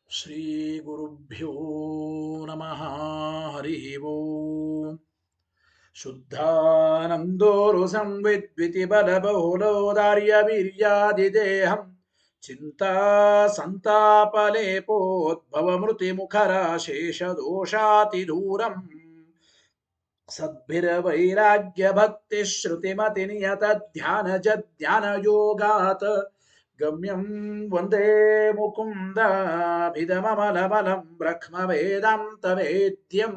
ಶ್ರೀ ಗುರುಭ್ಯೋ ನಮಃ. ಹರಿ ಓಂ. ಶುದ್ಧಾನಂದೋರು ಸಂವಿದ್ವಿತಿ ಬಲಬಹುಲೋದಾರ್ಯ ವೀರ್ಯಾದಿದೇಹಂ ಚಿಂತಾ ಸಂತಾಪಲೇಪೋದ್ಭವ ಮೃತಿ ಮುಖರಾಶೇಷ ದೋಷಾತಿದೂರಂ ಸದ್ಭಿರವೈರಾಗ್ಯ ಭಕ್ತಿ ಶ್ರುತಿಮತಿ ನಿಯತ ಧ್ಯಾನ ಧ್ಯಾನ ಯೋಗಾತ್ ಗಮ್ಯಂ ವಂದೇ ಮುಕುಂದಾಭಿಧಮಮಲಮಲಂ ಬ್ರಹ್ಮ ವೇದಾಂತ ವೇದ್ಯಂ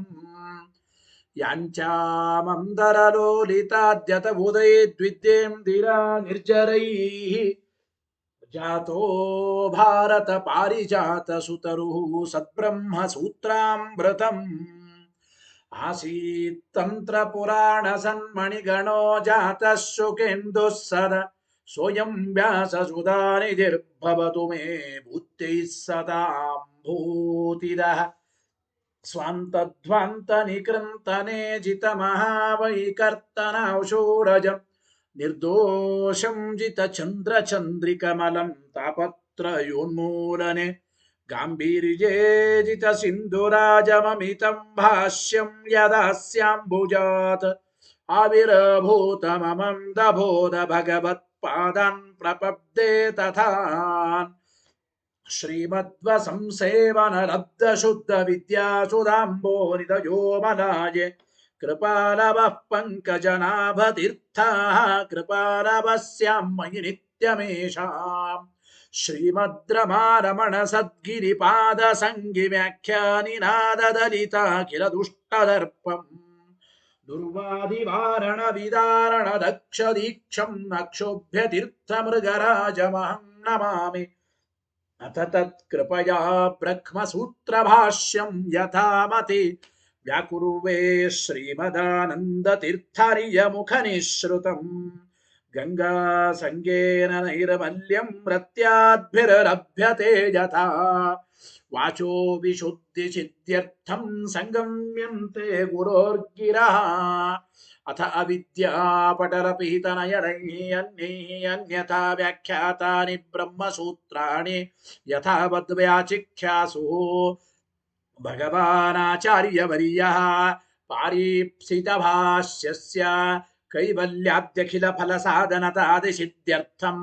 ಯಾಂಚಾಮಂದರಲೋಲಿತಾದ್ಯತ ಉದಯೇದ್ವಿದ್ಯೇಂದಿರಾ ನಿರ್ಜರೈಃ ಜಾತೋ ಭಾರತ ಪಾರಿಜಾತ ಸುತರುಃ ಸದ್ಬ್ರಹ್ಮ ಸೂತ್ರಾಮೃತಂ ಆಸೀತ್ ತಂತ್ರ ಪುರಾಣ ಸನ್ಮಣಿಗಣೋ ಜಾತಃ ಶುಕೇಂದುಃ ಸದ ಸ್ವಯಂ ವ್ಯಾಸ ಸುಧಾನಿಧಿರ್ಭವತು ಮೇ ಬುದ್ಧಿಃ ಸದಾಂ ಭೂತಿದಃ ಸ್ವಾಂತಧ್ವಾಂತ ನಿಕೃಂತನೆ ಜಿತ ಮಹಾವೈಕರ್ತನೌಷೂರಜಂ ನಿರ್ದೋಷಂ ಜಿತ ಚಂದ್ರ ಚಂದ್ರಿಕಮಲಂ ತಾಪತ್ರಯೋನ್ಮೂಲನೆ ಗಾಂಭೀರ್ಯೇ ಜಿತ ಸಿಂಧುರಾಜಮಮಿತಂ ಭಾಷ್ಯಂ ಯದಾಸ್ಯಾಂಬುಜಾತ್ ಆವಿರ್ಭೂತಮಮಂ ದಬೋಧ ಭಗವತ್ಪಾದಾನ್ ಪ್ರಪದ್ಯೆ ತಥಾನ್ ಶ್ರೀಮದ್ವಸಂಸೇವನ ಲಬ್ಧ ಶುದ್ಧ ವಿದ್ಯಾಸುಧಾಂಬೋನಿಧಯೋ ಮಲಾಯೆ ಕೃಪಾಲವಃ ಪಂಕಜನಾಭತೀರ್ಥಾಃ ಕೃಪಾಲವಸ್ಯಾಂ ಮಯಿ ನಿತ್ಯಮೇಷಾಂ ಶ್ರೀಮದ್ರಮಾರಮಣ ಸದ್ಗಿರಿಪಾದ ಸಂಗಿ ವ್ಯಾಖ್ಯಾನಿನಾದದಲಿತಾಖಿಲ ದುಷ್ಟದರ್ಪಂ ದುರ್ವಾದಿವಾರಣ ವಿದಾರಣ ದಕ್ಷ ದೀಕ್ಷಂ ನಕ್ಷೋಭ್ಯ ತೀರ್ಥ ಮೃಗರಾಜಮಹಂ ನಮಾಮಿ ಅಥ ತತ್ಕೃಪಯಾ ಬ್ರಹ್ಮಸೂತ್ರಭಾಷ್ಯಂ ಯಥಾಮತಿ ವ್ಯಾಕುರ್ವೇ ಶ್ರೀಮದಾನಂದತೀರ್ಥಾರ್ಯಮುಖನಿಃಸೃತಂ ಗಂಗಾ ಸಂಗೇನ ನೈರ್ಮಲ್ಯಂ ರತ್ಯಾದ್ಭಿರಲಭ್ಯತೆ ಯಥಾ ವಾಚೋ ವಿಶುದ್ಧಿ ಸಿದ್ಧ್ಯರ್ಥಂ ಸಂಗಮ್ಯಂತೆ ಗುರೋರ್ಗಿರಃ ಅಥ ಅವಿದ್ಯಾಪಟಲಪಿಹಿತನಯನೈಃ ಅನ್ಯೈಃ ಅನ್ಯಥಾ ವ್ಯಾಖ್ಯಾತಾನಿ ಬ್ರಹ್ಮಸೂತ್ರಾಣಿ ಯಥಾವದ್ವ್ಯಾಚಿಖ್ಯಾಸು ಭಗವಾನಾಚಾರ್ಯವರ್ಯಃ ಪಾರೀಪ್ಸಿತಭಾಷ್ಯಸ್ಯ ಕೈವಲ್ಯಾದ್ಯಖಿಲಫಲಸಾಧನತಾದಿಸಿದ್ಧ್ಯರ್ಥಂ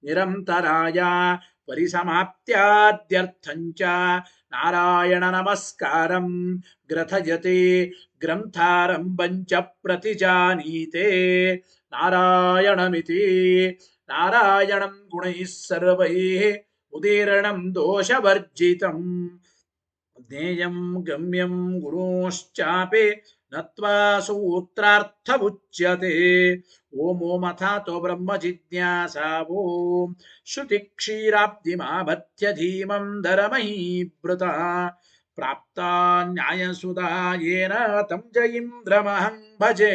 ನಿರಂತರಾಯ ಪರಿಸಮಾಪ್ತ್ಯಾದ್ಯರ್ಥಂಚ ನಾರಾಯಣ ನಮಸ್ಕಾರಂ ಗ್ರಥಯತೆ ಗ್ರಂಥಾರಂಭಂಚ ಪ್ರತಿಜಾನೀತೆ ನಾರಾಯಣಮಿತಿ ನಾರಾಯಣಂ ಗುಣೈಃ ಸರ್ವೈಃ ಉದೀರ್ಣಂ ದೋಷವರ್ಜಿತಂ ಜ್ಞೇಯಂ ಗಮ್ಯಂ ಗುರುಶ್ಚಾಪಿ ನತ್ವಾ ಸೂತ್ರಾರ್ಥವುಚ್ಯತೆ ಓಂ ಓಂ ಅಥಾತೋ ಬ್ರಹ್ಮ ಜಿಜ್ಞಾಸಾ ಓಂ ಶ್ರುತಿ ಕ್ಷೀರಾಬ್ಧಿಮಾಭತ್ಯ ಧೀಮಂ ಧರಮಹೀಭೃತ ಪ್ರಾಪ್ತಾ ನ್ಯಾಯಸುಧಾ ಯೇನ ತಂ ಜಯೀಂದ್ರಮಹಂ ಭಜೆ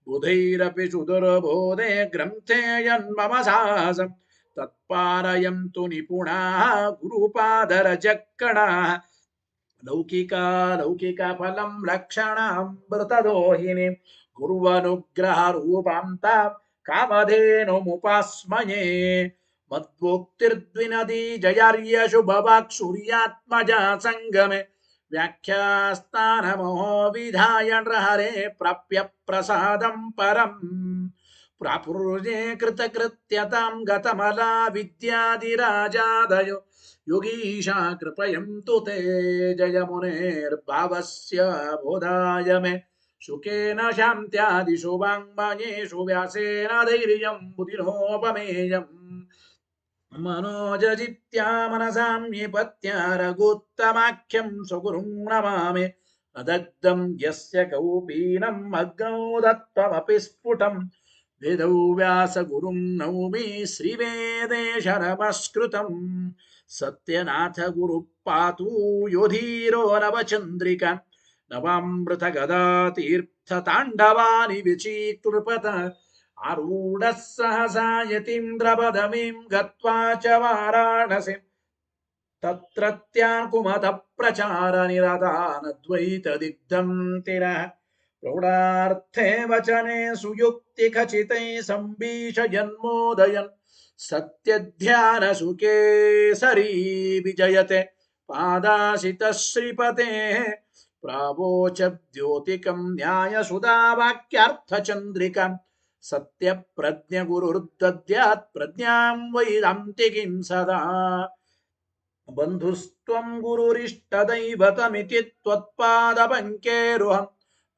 ಬುಧೈರಪಿ ಸುದುರ್ಬೋಧೆ ಗ್ರಂಥೇ ಯನ್ಮಮ ಸಾಹಸಂ ತತ್ಪಾರಯಂತು ನಿಪುಣಾಃ ಗುರುಪಾದರಜಕ್ಕಣಾಃ ಲೌಕಿಕ ಫಲಂ ಲಕ್ಷಣಾಮೃತದೋಹಿನಿ ಗುರುವನುಗ್ರಹ ರೂಪಾಂತ ಕಾಮಧೇನುಮುಪಾಸ್ಮಯೇ ಮದ್ವೋಕ್ತಿರ್ದ್ವಿನದಿ ಜಯಾರ್ಯ ಶುಭವಾಕ್ ಸೂರ್ಯಾತ್ಮಜ ಸಂಗಮೆ ವ್ಯಾಖ್ಯಾಸ್ತಾನಮೋ ವಿಧಾಯ ನೃಹರೆ ಪ್ರಾಪ್ಯ ಪ್ರಸಾದಂ ಪರಂ ಪ್ರಾಪುರ್ಯೇ ಕೃತಕೃತ್ಯತಾಂ ಗತಮಲಾ ವಿದ್ಯಾದಿರಾಜಾದಯೋ ಯೋಗೀಶಾ ಕೃಪಯಂತು ತೇ ಜಯ ಮುನೇರ್ಭಾವಸ್ಯ ಬೋಧಾಯ ಮೇ ಶುಕೇನ ಶಾಂತ್ಯಾದಿಷು ವಾङ्मयेषु ವ್ಯಾಸೇನ ಧೈರ್ಯಂ ಬುಧಿನೋಪಮೇಯಂ ಮನೋಜಜಿತ್ಯಾ ಮನಸಾಂ ನಿಪತ್ಯ ರಘುತ್ತಮಾಖ್ಯಂ ಸ್ವಗುರುಂ ನಮಾಮಿ ಅದಗ್ಧಂ ಯಸ್ಯ ಕೌಪೀನಂ ಅಗ್ನೌ ದತ್ತಮಪಿ ಸ್ಫುಟಂ ವೇದೌ ವ್ಯಾಸಗುರುಂ ನೌಮಿ ಶ್ರೀವೇದೇಶ ನಮಸ್ಕೃತಂ ಸತ್ಯನಾಥ ಗುರು ಪಾತು ಯೋಧೀರೋ ನವಚಂದ್ರಿಕ ನವಾಮೃತ ಗದಾ ತೀರ್ಥ ತಾಂಡವಾನಿ ವಿಚೀಕೃಪತ ಆರೂಢ ಸಹಸಾ ಯತೀಂದ್ರಪದಮೀಂ ಗತ್ವಾ ಚ ವಾರಾಣಸಿ ತತ್ರತ್ಯಾನ್ ಕುಮತ ಪ್ರಚಾರ ನಿರತಾನದ್ವೈತ ದಿಗ್ಧಂ ತಿರಃ ಪ್ರೌಢಾರ್ಥೇ ವಚನೆ ಸುಯುಕ್ತಿ ಖಚಿತೈ ಸಂಭೀಷಯನ್ಮೋದಯನ್ ಸತ್ಯಧ್ಯಾನ ಸುಖೇ ಸರಿ ವಿಜಯತೆ ಪಾದಾಸಿತ ಶ್ರೀಪತೆ ಪ್ರಾವೋಚ ದ್ಯೋತಿಕಂ ನ್ಯಾಯ ಸುಧಾವಾಕ್ಯಾರ್ಥ ಚಂದ್ರಿಕಂ ಸತ್ಯ ಪ್ರಜ್ಞ ಗುರುರ್ದದ್ಯಾತ್ ಪ್ರಜ್ಞಾಂ ವೈದಾಂತಿಕಿಂ ಸದಾ ಬಂಧುಸ್ತ್ವಂ ಗುರುರಿಷ್ಟದೈವತಮಿತಿ ತ್ವತ್ಪಾದ ಪಂಕೇರುಹಂ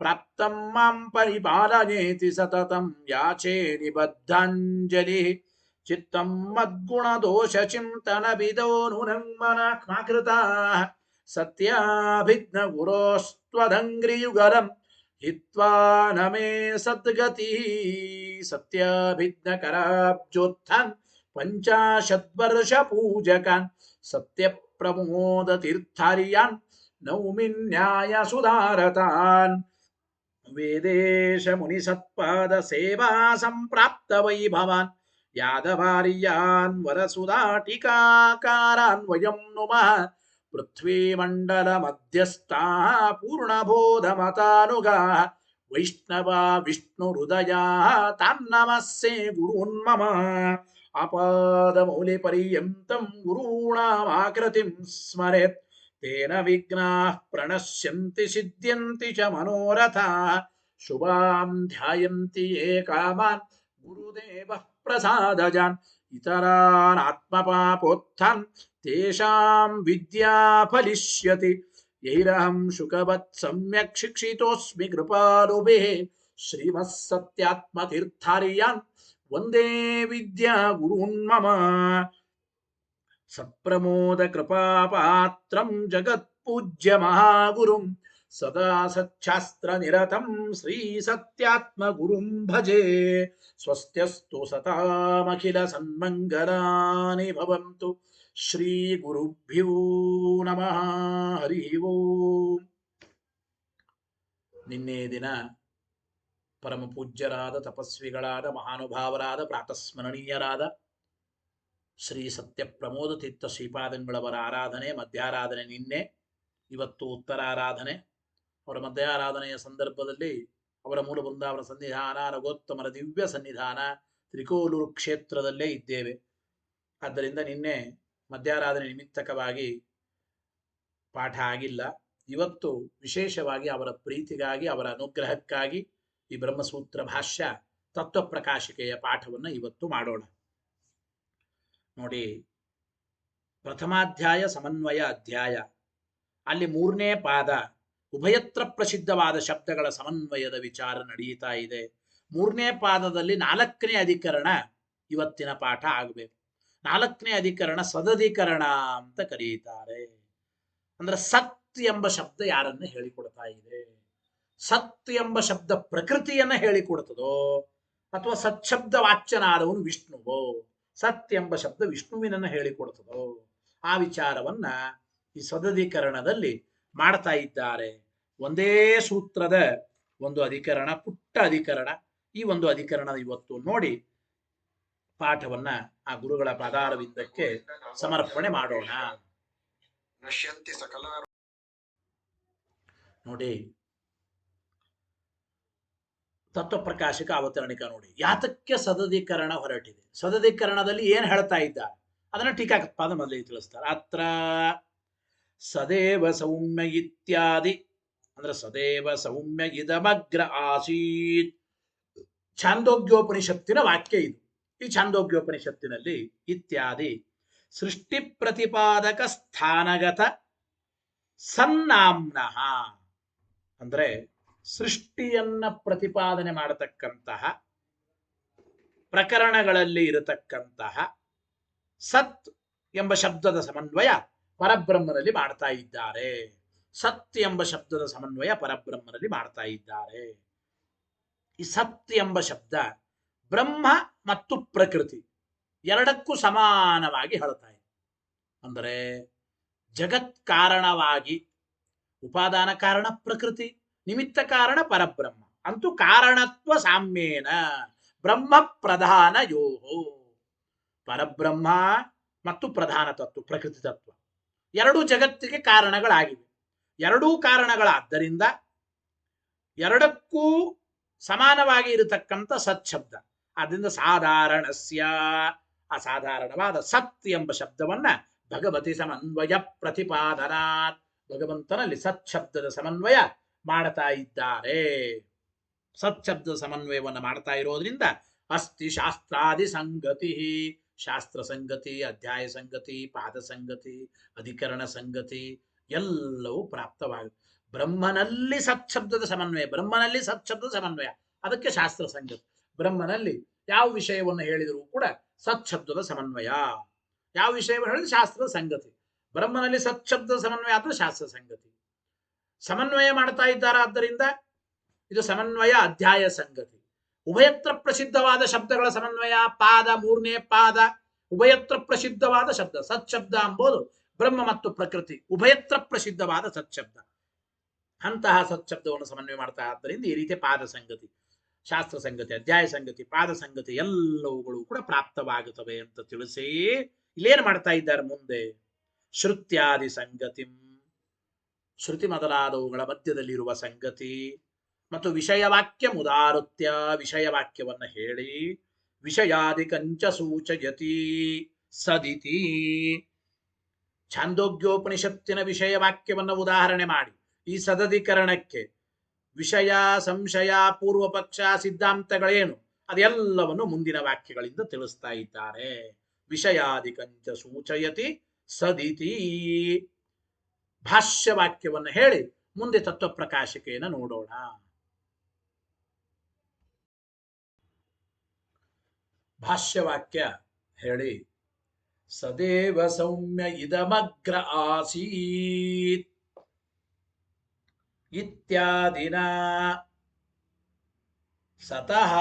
ಪ್ರಾಪ್ತಂ ಮಾಂ ಪರಿಪಾಲನೇತಿ ಸತತಂ ಯಾಚೇ ನಿಬದ್ಧಾಂಜಲಿ ಚಿತ್ತಂ ಮದ್ಗುಣದೋಷ ಚಿಂತನ ವಿದೋ ನೂನಂ ಮನಃಕೃತಾ ಸತ್ಯಾಭಿಜ್ಞ ಗುರೋಸ್ತ್ವದಂಗ್ರಿಯುಗಲಂ ಹಿತ್ವಾ ನಮೇ ಸದ್ಗತಿ ಸತ್ಯಾಭಿಜ್ಞ ಕರಾಬ್ಜೋತ್ಥಾನ್ ಪಂಚಾಶದ್ವರ್ಷ ಪೂಜಕಾನ್ ಸತ್ಯ ಪ್ರಮೋದ ತೀರ್ಥಾರ್ಯಾನ್ ನೌಮಿ ನ್ಯಾಯ ಸುಧಾರತಾನ್ ವೇದೇಶ ಮುನಿ ಸತ್ಪಾದ ಸೇವಾ ಸಂಪ್ರಾಪ್ತ ವೈಭವಾನ್ ಯಾದವಾರ್ಯಾನ್ ವರಸುಧಾಟಿಕಾಕಾರಾನ್ ವಯಂ ನುಮಃ ಪೃಥ್ವೀಮಂಡಲ ಮಧ್ಯಸ್ಥಾ ಪೂರ್ಣಬೋಧ ಮತಾನುಗಾ ವೈಷ್ಣವ ವಿಷ್ಣು ಹೃದಯ ತಾನ್ನಮಸ್ಸೆ ಗುರುನ್ಮಮ ಅಪಾದ ಮೌಲಿ ಪರ್ಯಂತಂ ಗುರುಣಾಮಾಕೃತಿಂ ಸ್ಮರೆತ್ ತೇನ ವಿಘ್ನಾಃ ಪ್ರಣಶ್ಯಂತಿ ಸಿದ್ಧ್ಯಂತಿ ಚ ಮನೋರಥಾಃ ಶುಭಾಂ ಧ್ಯಾಯಂತಿ ಯೇ ಕಾಮಾನ್ ಗುರುದೇವಃ ಪ್ರಸಾದಜಾನ್ ಇತರಾನ್ ಆತ್ಮಪಾಪೋತ್ಥಾನ್ ತೇಷಾಂ ವಿದ್ಯಾ ಫಲಿಷ್ಯತಿ ಯೈರಹಂ ಶುಕವತ್ ಸಮ್ಯಕ್ ಶಿಕ್ಷಿತೋಸ್ಮಿ ಕೃಪಾಲುಭಿಃ ಶ್ರೀಮತ್ ಸತ್ಯಾತ್ಮತೀರ್ಥಾರ್ಯಾನ್ ವಂದೇ ವಿದ್ಯಾ ಗುರುನ್ಮಮ ಸತ್ಪ್ರಮೋದ ಕೃಪಾಪಾತ್ರಂ ಜಗತ್ಪೂಜ್ಯ ಮಹಾಗುರುಂ ಸದಾ ಸಚ್ಛಾಸ್ತ್ರ ನಿರತಂ ಶ್ರೀ ಸತ್ಯಾತ್ಮ ಗುರುಂ ಭಜೆ ಸ್ವಸ್ತ್ಯಸ್ತು ಸತಾಮಖಿಲ ಸನ್ಮಂಗಲಾನಿ ಭವಂತು ಶ್ರೀ ಗುರುಭ್ಯೋ ನಮಃ ಹರಿ ಓಂ. ನಿನ್ನೆ ದಿನ ಪರಮ ಪೂಜ್ಯರಾದ ತಪಸ್ವಿಗಳಾದ ಮಹಾನುಭಾವರಾದ ಪ್ರಾತಸ್ಮರಣೀಯರಾದ ಶ್ರೀ ಸತ್ಯ ಪ್ರಮೋದ ತೀರ್ಥ ಶ್ರೀಪಾದಂಗಳವರ ಆರಾಧನೆ ಮಧ್ಯಾರಾಧನೆ ನಿನ್ನೆ. ಇವತ್ತು ಉತ್ತರಾರಾಧನೆ. ಅವರ ಮಧ್ಯಾರಾಧನೆಯ ಸಂದರ್ಭದಲ್ಲಿ ಅವರ ಮೂಲ ಬೃಂದಾವನ ಸನ್ನಿಧಾನ ರಘೋತ್ತಮರ ದಿವ್ಯ ಸನ್ನಿಧಾನ ತ್ರಿಕೋಲೂರು ಕ್ಷೇತ್ರದಲ್ಲೇ ಇದ್ದೇವೆ. ಆದ್ದರಿಂದ ನಿನ್ನೆ ಮಧ್ಯಾರಾಧನೆ ನಿಮಿತ್ತಕವಾಗಿ ಪಾಠ ಆಗಿಲ್ಲ. ಇವತ್ತು ವಿಶೇಷವಾಗಿ ಅವರ ಪ್ರೀತಿಗಾಗಿ ಅವರ ಅನುಗ್ರಹಕ್ಕಾಗಿ ಈ ಬ್ರಹ್ಮಸೂತ್ರ ಭಾಷ್ಯ ತತ್ವಪ್ರಕಾಶಿಕೆಯ ಪಾಠವನ್ನು ಇವತ್ತು ಮಾಡೋಣ. ನೋಡಿ, ಪ್ರಥಮಾಧ್ಯಾಯ ಸಮನ್ವಯ ಅಧ್ಯಾಯ, ಅಲ್ಲಿ 3ನೇ ಪಾದ ಉಭಯತ್ರ ಪ್ರಸಿದ್ಧವಾದ ಶಬ್ದಗಳ ಸಮನ್ವಯದ ವಿಚಾರ ನಡೆಯುತ್ತಾ ಇದೆ. 3ನೇ ಪಾದದಲ್ಲಿ 4ನೇ ಅಧಿಕರಣ ಇವತ್ತಿನ ಪಾಠ ಆಗಬೇಕು. 4ನೇ ಅಧಿಕರಣ ಸದಧಿಕರಣ ಅಂತ ಕರೆಯುತ್ತಾರೆ. ಅಂದ್ರೆ ಸತ್ ಎಂಬ ಶಬ್ದ ಯಾರನ್ನು ಹೇಳಿಕೊಡ್ತಾ ಇದೆ? ಸತ್ ಎಂಬ ಶಬ್ದ ಪ್ರಕೃತಿಯನ್ನ ಹೇಳಿಕೊಡ್ತದೋ ಅಥವಾ ಸತ್ಶಬ್ದ ವಾಚ್ಯನಾದವನು ವಿಷ್ಣುವೋ? ಸತ್ ಎಂಬ ಶಬ್ದ ವಿಷ್ಣುವಿನನ್ನ ಹೇಳಿಕೊಡ್ತದೋ? ಆ ವಿಚಾರವನ್ನ ಈ ಸದಧಿಕರಣದಲ್ಲಿ ಮಾಡ್ತಾ ಇದ್ದಾರೆ. ಒಂದೇ ಸೂತ್ರದ ಒಂದು ಅಧಿಕರಣ, ಪುಟ್ಟ ಅಧಿಕರಣ. ಈ ಒಂದು ಅಧಿಕರಣ ಇವತ್ತು ನೋಡಿ ಪಾಠವನ್ನ ಆ ಗುರುಗಳ ಪಾದಾರವಿಂದಕ್ಕೆ ಸಮರ್ಪಣೆ ಮಾಡೋಣ. ನೋಡಿ, ತತ್ವಪ್ರಕಾಶಕ ಅವತರಣಿಕ ನೋಡಿ, ಯಾತಕ್ಕೆ ಸದಧಿಕರಣ ಹೊರಟಿದೆ, ಸದಧಿಕರಣದಲ್ಲಿ ಏನ್ ಹೇಳ್ತಾ ಇದ್ದಾರೆ ಅದನ್ನ ಟೀಕಾಕೃತ್ಪಾದ ಮೊದಲಿಗೆ ತಿಳಿಸ್ತಾರೆ. ಅತ್ರ ಸದೇವ ಸೌಮ್ಯ ಇತ್ಯಾದಿ, ಅಂದ್ರೆ ಸದೇವ ಸೌಮ್ಯ ಇದಮಗ್ರ ಆಸೀತ್, ಛಾಂದೋಗ್ಯೋಪನಿಷತ್ತಿನ ವಾಕ್ಯ ಇದು. ಈ ಛಾಂದೋಗ್ಯೋಪನಿಷತ್ತಿನಲ್ಲಿ ಇತ್ಯಾದಿ ಸೃಷ್ಟಿ ಪ್ರತಿಪಾದಕ ಸ್ಥಾನಗತ ಸನ್ನಾಮ್ನಃ, ಅಂದ್ರೆ ಸೃಷ್ಟಿಯನ್ನ ಪ್ರತಿಪಾದನೆ ಮಾಡತಕ್ಕಂತಹ ಪ್ರಕರಣಗಳಲ್ಲಿ ಇರತಕ್ಕಂತಹ ಸತ್ ಎಂಬ ಶಬ್ದದ ಸಮನ್ವಯ ಪರಬ್ರಹ್ಮನಲ್ಲಿ ಮಾಡ್ತಾ ಇದ್ದಾರೆ. ಸತ್ ಎಂಬ ಶಬ್ದದ ಸಮನ್ವಯ ಪರಬ್ರಹ್ಮನಲ್ಲಿ ಮಾಡ್ತಾ ಇದ್ದಾರೆ. ಈ ಸತ್ ಎಂಬ ಶಬ್ದ ಬ್ರಹ್ಮ ಮತ್ತು ಪ್ರಕೃತಿ ಎರಡಕ್ಕೂ ಸಮಾನವಾಗಿ ಹೇಳ್ತಾ ಇದೆ. ಅಂದರೆ ಜಗತ್ ಕಾರಣವಾಗಿ ಉಪಾದಾನ ಕಾರಣ ಪ್ರಕೃತಿ, ನಿಮಿತ್ತ ಕಾರಣ ಪರಬ್ರಹ್ಮ. ಅಂತೂ ಕಾರಣತ್ವ ಸಾಮ್ಯೇನ ಬ್ರಹ್ಮ ಪ್ರಧಾನ ಯೋಹೋ, ಪರಬ್ರಹ್ಮ ಮತ್ತು ಪ್ರಧಾನ ತತ್ವ ಪ್ರಕೃತಿ ತತ್ವ ಎರಡೂ ಜಗತ್ತಿಗೆ ಕಾರಣಗಳಾಗಿವೆ. ಎರಡೂ ಕಾರಣಗಳಾದ್ದರಿಂದ ಎರಡಕ್ಕೂ ಸಮಾನವಾಗಿ ಇರತಕ್ಕಂಥ ಸತ್ಶಬ್ದ. ಆದ್ದರಿಂದ ಸಾಧಾರಣಸ್ಯ, ಅಸಾಧಾರಣವಾದ ಸತ್ ಎಂಬ ಶಬ್ದವನ್ನ ಭಗವತಿ ಸಮನ್ವಯ ಪ್ರತಿಪಾದನಾತ್, ಭಗವಂತನಲ್ಲಿ ಸತ್ಶಬ್ದದ ಸಮನ್ವಯ ಮಾಡ್ತಾ ಇದ್ದಾರೆ. ಸತ್ಶಬ್ದದ ಸಮನ್ವಯವನ್ನು ಮಾಡ್ತಾ ಇರೋದ್ರಿಂದ ಅಸ್ತಿ ಶಾಸ್ತ್ರಾದಿ ಸಂಗತಿ, ಶಾಸ್ತ್ರ ಸಂಗತಿ, ಅಧ್ಯಾಯ ಸಂಗತಿ, ಪಾದ ಸಂಗತಿ, ಅಧಿಕರಣ ಸಂಗತಿ ಎಲ್ಲವೂ ಪ್ರಾಪ್ತವಾಗುತ್ತೆ. ಬ್ರಹ್ಮನಲ್ಲಿ ಸತ್ಶಬ್ದದ ಸಮನ್ವಯ, ಬ್ರಹ್ಮನಲ್ಲಿ ಸತ್ಶಬ್ದದ ಸಮನ್ವಯ, ಅದಕ್ಕೆ ಶಾಸ್ತ್ರ ಸಂಗತಿ. ಬ್ರಹ್ಮನಲ್ಲಿ ಯಾವ ವಿಷಯವನ್ನು ಹೇಳಿದರೂ ಕೂಡ ಸತ್ಶಬ್ದದ ಸಮನ್ವಯ, ಯಾವ ವಿಷಯವನ್ನು ಹೇಳಿದ್ರೆ ಶಾಸ್ತ್ರದ ಸಂಗತಿ. ಬ್ರಹ್ಮನಲ್ಲಿ ಸತ್ಶಬ್ದದ ಸಮನ್ವಯ ಆದ್ರೆ ಶಾಸ್ತ್ರ ಸಂಗತಿ. ಸಮನ್ವಯ ಮಾಡ್ತಾ ಇದ್ದಾರಾದ್ದರಿಂದ ಇದು ಸಮನ್ವಯ ಅಧ್ಯಾಯ ಸಂಗತಿ. ಉಭಯತ್ರ ಪ್ರಸಿದ್ಧವಾದ ಶಬ್ದಗಳ ಸಮನ್ವಯ, ಪಾದ, ಮೂರನೇ ಪಾದ ಉಭಯತ್ರ ಪ್ರಸಿದ್ಧವಾದ ಶಬ್ದ. ಸತ್ಶಬ್ದ ಎಂಬುದು ಬ್ರಹ್ಮ ಮತ್ತು ಪ್ರಕೃತಿ ಉಭಯತ್ರ ಪ್ರಸಿದ್ಧವಾದ ಸತ್ಶಬ್ದ. ಅಂತಹ ಸತ್ಶಬ್ದವನ್ನು ಸಮನ್ವಯ ಮಾಡ್ತಾ ಆದ್ದರಿಂದ ಈ ರೀತಿ ಪಾದ ಸಂಗತಿ, ಶಾಸ್ತ್ರ ಸಂಗತಿ, ಅಧ್ಯಾಯ ಸಂಗತಿ, ಪಾದ ಸಂಗತಿ ಎಲ್ಲವುಗಳು ಕೂಡ ಪ್ರಾಪ್ತವಾಗುತ್ತವೆ ಅಂತ ತಿಳಿಸಿ ಇಲ್ಲೇನು ಮಾಡ್ತಾ ಇದ್ದಾರೆ ಮುಂದೆ, ಶ್ರುತ್ಯಾದಿ ಸಂಗತಿ, ಶ್ರುತಿ ಮೊದಲಾದವುಗಳ ಮಧ್ಯದಲ್ಲಿರುವ ಸಂಗತಿ ಮತ್ತು ವಿಷಯವಾಕ್ಯ ಮುದಾರುತ್ಯ, ವಿಷಯವಾಕ್ಯವನ್ನು ಹೇಳಿ ವಿಷಯಾದಿ ಕಂಚ ಸೂಚಯತಿ ಸದಿತಿ, ಛಾಂದೋಗ್ಯೋಪನಿಷತ್ತಿನ ವಿಷಯವಾಕ್ಯವನ್ನು ಉದಾಹರಣೆ ಮಾಡಿ ಈ ಸದಧಿಕರಣಕ್ಕೆ ವಿಷಯ, ಸಂಶಯ, ಪೂರ್ವ ಪಕ್ಷ, ಸಿದ್ಧಾಂತಗಳೇನು ಅದೆಲ್ಲವನ್ನು ಮುಂದಿನ ವಾಕ್ಯಗಳಿಂದ ತಿಳಿಸ್ತಾ ಇದ್ದಾರೆ. ವಿಷಯಾದಿ ಕಂಚ ಸೂಚಯತಿ ಸದಿತಿ, ಭಾಷ್ಯವಾಕ್ಯವನ್ನು ಹೇಳಿ ಮುಂದೆ ತತ್ವಪ್ರಕಾಶಿಕೆಯನ್ನು ನೋಡೋಣ. ಭಾಷ್ಯವಾಕ್ಯ ಹೇಳಿ, ಸದೇವ ಸೌಮ್ಯ ಇದಮಗ್ರ ಆಸೀತ್ ಇತ್ಯಾದಿನ ಸತಃ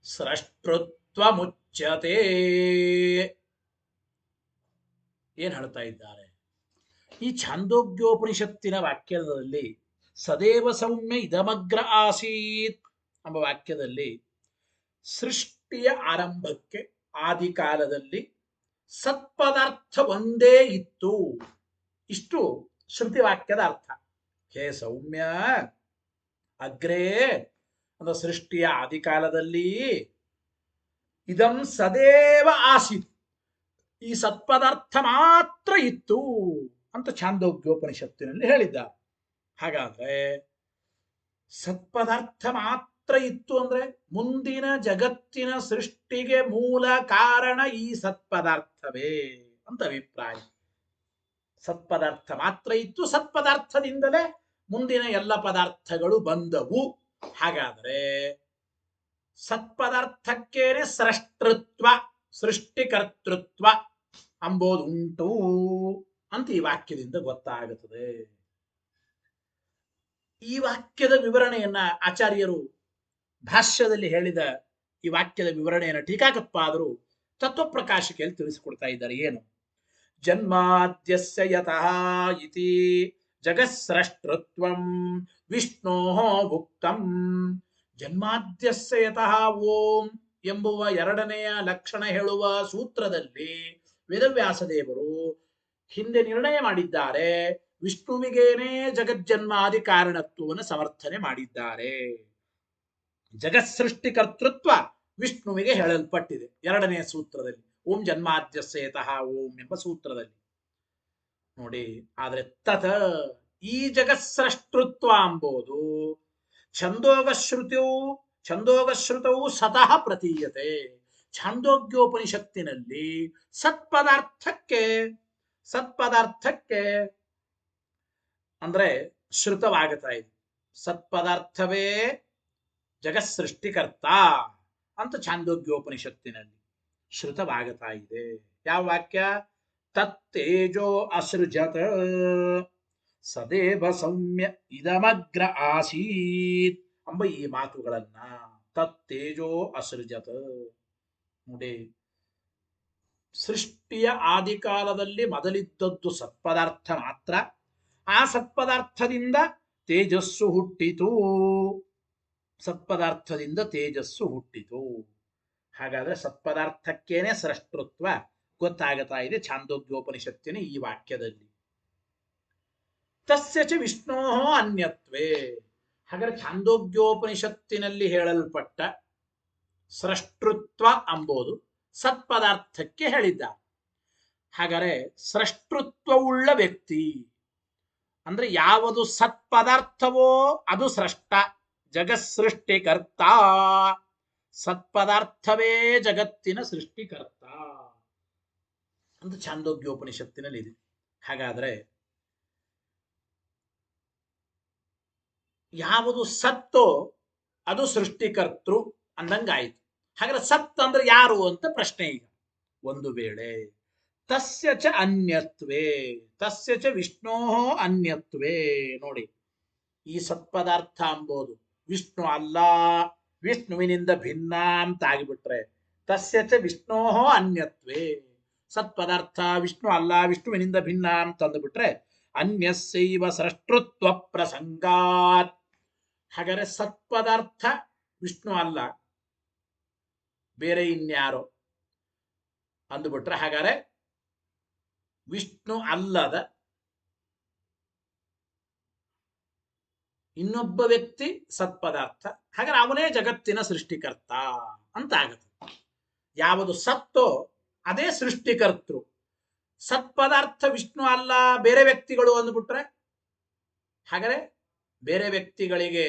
ಸ್ರಷ್ಟೃತ್ವಮುಚ್ಯತೆ. ಏನ್ ಹೇಳ್ತಾ ಇದ್ದಾರೆ? ಈ ಛಾಂದೋಗ್ಯೋಪನಿಷತ್ತಿನ ವಾಕ್ಯದಲ್ಲಿ ಸದೇವ ಸೌಮ್ಯ ಇದಮಗ್ರ ಆಸೀತ್ ಎಂಬ ವಾಕ್ಯದಲ್ಲಿ ಸೃಷ್ಟಿಯ ಆರಂಭಕ್ಕೆ ಆದಿಕಾಲದಲ್ಲಿ ಸತ್ಪದಾರ್ಥ ಒಂದೇ ಇತ್ತು, ಇಷ್ಟು ಶ್ರುತಿ ವಾಕ್ಯದ ಅರ್ಥ. ಹೇ ಸೌಮ್ಯ, ಅಗ್ರೇ ಅಂದ್ರೆ ಸೃಷ್ಟಿಯ ಆದಿಕಾಲದಲ್ಲಿ ಇದಂ ಸದೇವ ಆಸೀತ್, ಈ ಸತ್ಪದಾರ್ಥ ಮಾತ್ರ ಇತ್ತು ಅಂತ ಛಾಂದೋಗ್ಯೋಪನಿಷತ್ತಿನಲ್ಲಿ ಹೇಳಿದ್ದಾರೆ. ಹಾಗಾದ್ರೆ ಸತ್ಪದಾರ್ಥ ಮಾತ್ರ ಇತ್ತು ಅಂದ್ರೆ ಮುಂದಿನ ಜಗತ್ತಿನ ಸೃಷ್ಟಿಗೆ ಮೂಲ ಕಾರಣ ಈ ಸತ್ಪದಾರ್ಥವೇ ಅಂತ ಅಭಿಪ್ರಾಯ. ಸತ್ಪದಾರ್ಥ ಮಾತ್ರ ಇತ್ತು, ಸತ್ಪದಾರ್ಥದಿಂದಲೇ ಮುಂದಿನ ಎಲ್ಲ ಪದಾರ್ಥಗಳು ಬಂದವು. ಹಾಗಾದ್ರೆ ಸತ್ಪದಾರ್ಥಕ್ಕೇನೆ ಸ್ರಷ್ಟೃತ್ವ, ಸೃಷ್ಟಿಕರ್ತೃತ್ವ ಅಂಬೋದು ಉಂಟು ಅಂತ ಈ ವಾಕ್ಯದಿಂದ ಗೊತ್ತಾಗುತ್ತದೆ. ಈ ವಾಕ್ಯದ ವಿವರಣೆಯನ್ನ ಆಚಾರ್ಯರು ಭಾಷ್ಯದಲ್ಲಿ ಹೇಳಿದ ಈ ವಾಕ್ಯದ ವಿವರಣೆಯನ್ನು ಟೀಕಾಕೃತ್ಪಾದರು ತತ್ವಪ್ರಕಾಶಿಕೆಯಲ್ಲಿ ತಿಳಿಸಿಕೊಡ್ತಾ ಇದ್ದಾರೆ. ಏನು? ಜನ್ಮಾದ್ಯಸ್ಯ ಯತಃ ಇತಿ ಜಗತ್ಸ್ರಷ್ಟೃತ್ವಂ ವಿಷ್ಣೋಃ ಉಕ್ತಂ. ಜನ್ಮಾದ್ಯಸ್ಯ ಯತಃ ಓಂ ಎಂಬುವ ಎರಡನೆಯ ಲಕ್ಷಣ ಹೇಳುವ ಸೂತ್ರದಲ್ಲಿ ವೇದವ್ಯಾಸದೇವರು ಹಿಂದೆ ನಿರ್ಣಯ ಮಾಡಿದ್ದಾರೆ. ವಿಷ್ಣುವಿಗೇನೇ ಜಗಜ್ಜನ್ಮಾದಿ ಕಾರಣತ್ವವನ್ನು ಸಮರ್ಥನೆ ಮಾಡಿದ್ದಾರೆ. ಜಗತ್ ಸೃಷ್ಟಿಕರ್ತೃತ್ವ ವಿಷ್ಣುವಿಗೆ ಹೇಳಲ್ಪಟ್ಟಿದೆ ಎರಡನೆಯ ಸೂತ್ರದಲ್ಲಿ, ಓಂ ಜನ್ಮಾದ್ಯಸ್ಯೇತಃ ಓಂ ಎಂಬ ಸೂತ್ರದಲ್ಲಿ ನೋಡಿ. ಆದ್ರೆ ತತ ಈ ಜಗತ್ಸೃಷ್ಟೃತ್ವ ಎಂಬುದು ಛಂದೋಗಶ್ರುತವು ಸತಃ ಪ್ರತೀಯತೆ. ಛಾಂದೋಗ್ಯೋಪನಿಷತ್ತಿನಲ್ಲಿ ಸತ್ಪದಾರ್ಥಕ್ಕೆ ಅಂದ್ರೆ ಶ್ರುತವಾಗುತ್ತಾ ಇದೆ. ಸತ್ಪದಾರ್ಥವೇ ಜಗತ್ ಸೃಷ್ಟಿಕರ್ತ ಅಂತ ಛಾಂದೋಗ್ಯೋಪನಿಷತ್ತಿನಲ್ಲಿ ಶ್ರುತವಾಗುತ್ತಾ ಇದೆ. ಯಾವ ವಾಕ್ಯ? ತತ್ತೇಜೋ ಅಸೃಜತ್ ಸದೇವ ಸೌಮ್ಯ ಇದಮಗ್ರ ಆಸೀತ್ ಎಂಬ ಈ ಮಾತುಗಳನ್ನ ತತ್ತೇಜೋ ಅಸೃಜತ್ ನೋಡಿ. ಸೃಷ್ಟಿಯ ಆದಿಕಾಲದಲ್ಲಿ ಮೊದಲಿದ್ದದ್ದು ಸತ್ಪದಾರ್ಥ ಮಾತ್ರ. ಆ ಸತ್ಪದಾರ್ಥದಿಂದ ತೇಜಸ್ಸು ಹುಟ್ಟಿತು, ಸತ್ಪದಾರ್ಥದಿಂದ ತೇಜಸ್ಸು ಹುಟ್ಟಿತು. ಹಾಗಾದ್ರೆ ಸತ್ಪದಾರ್ಥಕ್ಕೇನೆ ಸೃಷ್ಟೃತ್ವ ಗೊತ್ತಾಗುತ್ತಾ ಇದೆ ಛಾಂದೋಗ್ಯೋಪನಿಷತ್ತಿನ ಈ ವಾಕ್ಯದಲ್ಲಿ. ತಸ್ಯ ಚ ವಿಷ್ಣೋ ಅನ್ಯತ್ವೇ. ಹಾಗಾದ್ರೆ ಛಾಂದೋಗ್ಯೋಪನಿಷತ್ತಿನಲ್ಲಿ ಹೇಳಲ್ಪಟ್ಟ ಸೃಷ್ಟೃತ್ವ ಎಂಬುದು ಸತ್ಪದಾರ್ಥಕ್ಕೆ ಹೇಳಿದ್ದಾರೆ. ಹಾಗಾದರೆ ಸ್ರಷ್ಟೃತ್ವವುಳ್ಳ ವ್ಯಕ್ತಿ ಅಂದ್ರೆ ಯಾವುದು ಸತ್ಪದಾರ್ಥವೋ ಅದು ಸ್ರಷ್ಟ, ಜಗತ್ಸೃಷ್ಟಿಕರ್ತ. ಸತ್ಪದಾರ್ಥವೇ ಜಗತ್ತಿನ ಸೃಷ್ಟಿಕರ್ತ ಅಂತ ಛಾಂದೋಗ್ಯೋಪನಿಷತ್ತಿನಲ್ಲಿ ಇದೆ. ಹಾಗಾದ್ರೆ ಯಾವುದು ಸತ್ತೋ ಅದು ಸೃಷ್ಟಿಕರ್ತೃ ಅಂದಂಗಾಯಿತು. ಹಾಗಾದ್ರೆ ಸತ್ ಅಂದ್ರೆ ಯಾರು ಅಂತ ಪ್ರಶ್ನೆ. ಈಗ ಒಂದು ವೇಳೆ ತಸ್ಯ ಚ ಅನ್ಯತ್ವೇ, ತಸ್ಯ ಚ ವಿಷ್ಣೋ ಅನ್ಯತ್ವೇ, ನೋಡಿ ಈ ಸತ್ಪದಾರ್ಥ ಅಂಬೋದು ವಿಷ್ಣು ಅಲ್ಲ, ವಿಷ್ಣುವಿನಿಂದ ಭಿನ್ನ ಅಂತ ಆಗಿಬಿಟ್ರೆ ತಸ್ಯ ಚ ವಿಷ್ಣೋ ಅನ್ಯತ್ವೇ, ಸತ್ಪದಾರ್ಥ ವಿಷ್ಣು ಅಲ್ಲ ವಿಷ್ಣುವಿನಿಂದ ಭಿನ್ನ ಅಂತ ಅಂದುಬಿಟ್ರೆ ಅನ್ಯಸ್ಯೈವ ಸೃಷ್ಟೃತ್ವ ಪ್ರಸಂಗಾತ್. ಹಾಗಾದ್ರೆ ಸತ್ಪದಾರ್ಥ ವಿಷ್ಣು ಅಲ್ಲ ಬೇರೆ ಇನ್ಯಾರೋ ಅಂದುಬಿಟ್ರೆ ಹಾಗಾದ್ರೆ ವಿಷ್ಣು ಅಲ್ಲದ ಇನ್ನೊಬ್ಬ ವ್ಯಕ್ತಿ ಸತ್ಪದಾರ್ಥ, ಹಾಗಾದ್ರೆ ಅವನೇ ಜಗತ್ತಿನ ಸೃಷ್ಟಿಕರ್ತ ಅಂತ ಆಗುತ್ತೆ. ಯಾವುದು ಸತ್ತೋ ಅದೇ ಸೃಷ್ಟಿಕರ್ತೃ. ಸತ್ಪದಾರ್ಥ ವಿಷ್ಣು ಅಲ್ಲ ಬೇರೆ ವ್ಯಕ್ತಿಗಳು ಅಂದ್ಬಿಟ್ರೆ ಹಾಗಾದ್ರೆ ಬೇರೆ ವ್ಯಕ್ತಿಗಳಿಗೆ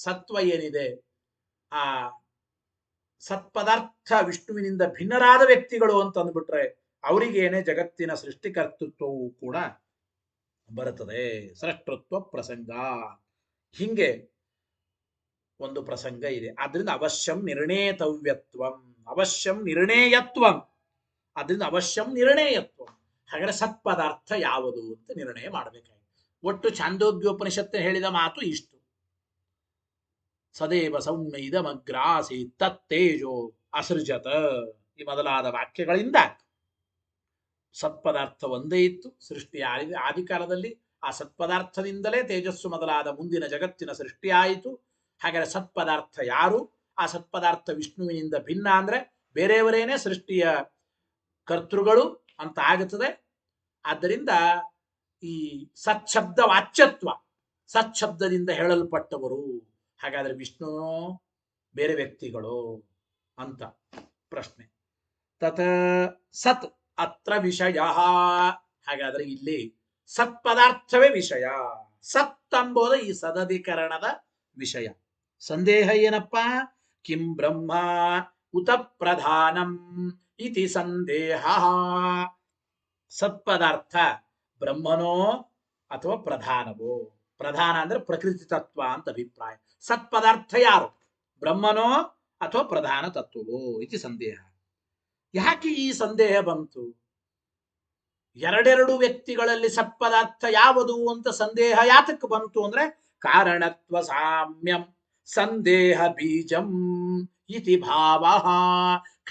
ಸತ್ವ ಏನಿದೆ ಆ ಸತ್ಪದಾರ್ಥ ವಿಷ್ಣುವಿನಿಂದ ಭಿನ್ನರಾದ ವ್ಯಕ್ತಿಗಳು ಅಂತ ಅಂದ್ಬಿಟ್ರೆ ಅವರಿಗೇನೆ ಜಗತ್ತಿನ ಸೃಷ್ಟಿಕರ್ತೃತ್ವವು ಕೂಡ ಬರುತ್ತದೆ. ಸೃಷ್ಟೃತ್ವ ಪ್ರಸಂಗ ಹಿಂಗೆ ಒಂದು ಪ್ರಸಂಗ ಇದೆ. ಆದ್ರಿಂದ ಅವಶ್ಯಂ ನಿರ್ಣೇತವ್ಯತ್ವಂ, ಅವಶ್ಯಂ ನಿರ್ಣೇಯತ್ವಂ, ಆದ್ರಿಂದ ಅವಶ್ಯಂ ನಿರ್ಣೇಯತ್ವಂ. ಹಾಗಾದ್ರೆ ಸತ್ಪದಾರ್ಥ ಯಾವುದು ಅಂತ ನಿರ್ಣಯ ಮಾಡಬೇಕಾಗಿದೆ. ಒಟ್ಟು ಛಾಂದೋಗ್ಯೋಪನಿಷತ್ತು ಹೇಳಿದ ಮಾತು ಇಷ್ಟು. ಸದೇವ ಸೌಮ್ಯ ಇದಮಗ್ರಾಸಿ ತತ್ತೇಜೋ ಅಸೃಜತ ಈ ಮೊದಲಾದ ವಾಕ್ಯಗಳಿಂದ ಸತ್ಪದಾರ್ಥ ಒಂದೇ ಇತ್ತು ಸೃಷ್ಟಿ ಆದಿಕಾಲದಲ್ಲಿ. ಆ ಸತ್ಪದಾರ್ಥದಿಂದಲೇ ತೇಜಸ್ಸು ಮೊದಲಾದ ಮುಂದಿನ ಜಗತ್ತಿನ ಸೃಷ್ಟಿಯಾಯಿತು. ಹಾಗಾದರೆ ಸತ್ಪದಾರ್ಥ ಯಾರು? ಆ ಸತ್ಪದಾರ್ಥ ವಿಷ್ಣುವಿನಿಂದ ಭಿನ್ನ ಅಂದ್ರೆ ಬೇರೆಯವರೇನೆ ಸೃಷ್ಟಿಯ ಕರ್ತೃಗಳು ಅಂತ ಆಗುತ್ತದೆ. ಆದ್ದರಿಂದ ಈ ಸತ್ಶಬ್ದ ವಾಚ್ಯತ್ವ, ಸತ್ಶಬ್ದದಿಂದ ಹೇಳಲ್ಪಟ್ಟವರು. ಹಾಗಾದ್ರೆ ವಿಷ್ಣು ಬೇರೆ ವ್ಯಕ್ತಿಗಳು ಅಂತ ಪ್ರಶ್ನೆ. ತತ ಸತ್ ಅತ್ರ ವಿಷಯ. ಹಾಗಾದ್ರೆ ಇಲ್ಲಿ ಸತ್ಪದಾರ್ಥವೇ ವಿಷಯ. ಸತ್ ಎಂಬುದು ಈ ಸದಧಿಕರಣದ ವಿಷಯ. ಸಂದೇಹ ಏನಪ್ಪ? ಕಿಂ ಬ್ರಹ್ಮ ಉತ ಪ್ರಧಾನಂ ಇತಿ ಸಂದೇಹ. ಸತ್ಪದಾರ್ಥ ಬ್ರಹ್ಮನೋ ಅಥವಾ ಪ್ರಧಾನವೋ? ಪ್ರಧಾನ ಅಂದ್ರೆ ಪ್ರಕೃತಿ ತತ್ವ ಅಂತ ಅಭಿಪ್ರಾಯ. ಸತ್ಪದಾರ್ಥ ಯಾರು? ಬ್ರಹ್ಮನೋ ಅಥವಾ ಪ್ರಧಾನ ತತ್ವವೋ ಇತಿ ಸಂದೇಹ. ಯಾಕೆ ಈ ಸಂದೇಹ ಬಂತು? ಎರಡೆರಡು ವ್ಯಕ್ತಿಗಳಲ್ಲಿ ಸತ್ಪದಾರ್ಥ ಯಾವುದು ಅಂತ ಸಂದೇಹ ಯಾತಕ್ಕೆ ಬಂತು ಅಂದ್ರೆ ಕಾರಣತ್ವ ಸಾಮ್ಯಂ ಸಂದೇಹ ಬೀಜಂ ಇತಿ ಭಾವ.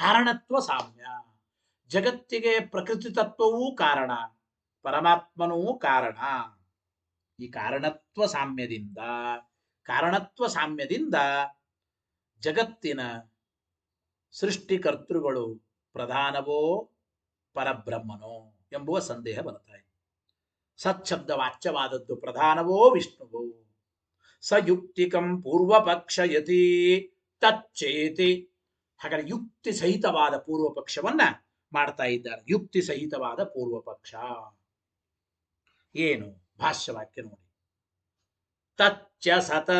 ಕಾರಣತ್ವ ಸಾಮ್ಯ, ಜಗತ್ತಿಗೆ ಪ್ರಕೃತಿ ತತ್ವವೂ ಕಾರಣ, ಪರಮಾತ್ಮನೂ ಕಾರಣ. ಈ ಕಾರಣತ್ವ ಸಾಮ್ಯದಿಂದ ಜಗತ್ತಿನ ಸೃಷ್ಟಿಕರ್ತೃಗಳು ಪ್ರಧಾನವೋ ಪರಬ್ರಹ್ಮನೋ ಎಂಬುವ ಸಂದೇಹ ಬರ್ತಾ ಇದೆ. ಸತ್ಶಬ್ದ ವಾಚ್ಯವಾದದ್ದು ಪ್ರಧಾನವೋ ವಿಷ್ಣುವೋ? ಸಯುಕ್ತಿಕಂ ಪೂರ್ವಪಕ್ಷಯತಿ ತಚ್ಚೇತಿ. ಹಾಗಾದ್ರೆ ಯುಕ್ತಿ ಸಹಿತವಾದ ಪೂರ್ವ ಪಕ್ಷವನ್ನ ಮಾಡ್ತಾ ಇದ್ದಾರೆ. ಯುಕ್ತಿ ಸಹಿತವಾದ ಪೂರ್ವ ಪಕ್ಷ ಏನು? ಭಾಷ್ಯವಾಕ್ಯ ನೋಡಿ. ತಚ್ಚ ಸತ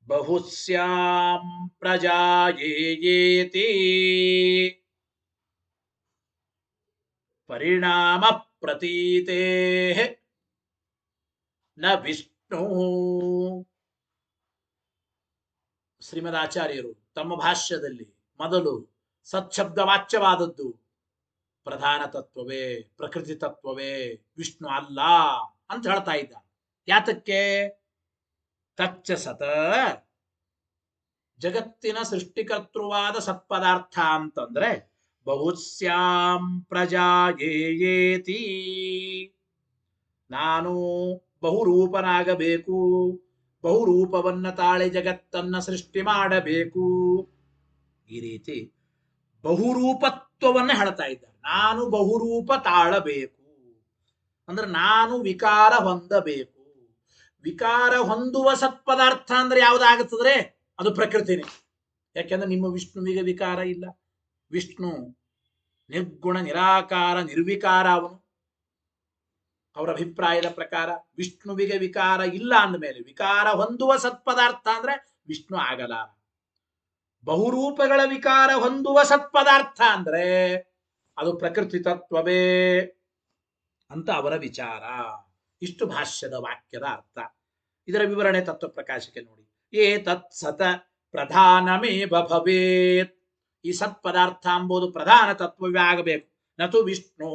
ಬಹುಸ್ಯಾಂ ಪ್ರಜಾಯೇಯೇತಿ ಪರಿಣಾಮ ಪ್ರತೀತೆ ನ ವಿಷ್ಣು. ಶ್ರೀಮದಾಚಾರ್ಯರು ತಮ್ಮ ಭಾಷ್ಯದಲ್ಲಿ ಮೊದಲು ಸತ್ಶಬ್ದ ವಾಚ್ಯವಾದದ್ದು ಪ್ರಧಾನ ತತ್ವವೇ, ಪ್ರಕೃತಿ ತತ್ವವೇ, ವಿಷ್ಣು ಅಲ್ಲ ಅಂತ ಹೇಳ್ತಾ ಇದ್ದ. ಯಾತಕ್ಕೆ? ತಚ್ಚ ಸತ, ಜಗತ್ತಿನ ಸೃಷ್ಟಿಕರ್ತೃವಾದ ಸತ್ಪದಾರ್ಥ ಅಂತಂದ್ರೆ ಬಹುಸ್ಯಾಂ ಪ್ರಜಾಯೇಯೇತಿ, ನಾನು ಬಹುರೂಪನಾಗಬೇಕು, ಬಹುರೂಪವನ್ನ ತಾಳೆ ಜಗತ್ತನ್ನ ಸೃಷ್ಟಿ ಮಾಡಬೇಕು. ಈ ರೀತಿ ಬಹುರೂಪತ್ವವನ್ನು ಹೇಳ್ತಾ ಇದ್ದಾರೆ. ನಾನು ಬಹುರೂಪ ತಾಳಬೇಕು ಅಂದ್ರೆ ನಾನು ವಿಕಾರ ಹೊಂದಬೇಕು. ವಿಕಾರ ಹೊಂದುವ ಸತ್ಪದಾರ್ಥ ಅಂದ್ರೆ ಯಾವುದಾಗುತ್ತದ್ರೆ ಅದು ಪ್ರಕೃತಿನೇ. ಯಾಕೆಂದ್ರೆ ನಿಮ್ಮ ವಿಷ್ಣುವಿಗೆ ವಿಕಾರ ಇಲ್ಲ. ವಿಷ್ಣು ನಿರ್ಗುಣ ನಿರಾಕಾರ ನಿರ್ವಿಕಾರ ಅವನು. ಅವರ ಅಭಿಪ್ರಾಯದ ಪ್ರಕಾರ ವಿಷ್ಣುವಿಗೆ ವಿಕಾರ ಇಲ್ಲ ಅಂದಮೇಲೆ ವಿಕಾರ ಹೊಂದುವ ಸತ್ಪದಾರ್ಥ ಅಂದ್ರೆ ವಿಷ್ಣು ಆಗಲಾರ. ಬಹುರೂಪಗಳ ವಿಕಾರ ಹೊಂದುವ ಸತ್ಪದಾರ್ಥ ಅಂದ್ರೆ ಅದು ಪ್ರಕೃತಿ ತತ್ವವೇ ಅಂತ ಅವರ ವಿಚಾರ. ಇಷ್ಟು ಭಾಷ್ಯದ ವಾಕ್ಯದ ಅರ್ಥ. ಇದರ ವಿವರಣೆ ತತ್ವ ಪ್ರಕಾಶಕ್ಕೆ ನೋಡಿ. ಏತತ್ ಸತ ಪ್ರಧಾನಮೇವ ಭವೇತ್. ಈ ಸತ್ಪದಾರ್ಥ ಎಂಬುದು ಪ್ರಧಾನ ತತ್ವವೇ ಆಗಬೇಕು. ನತು ವಿಷ್ಣು,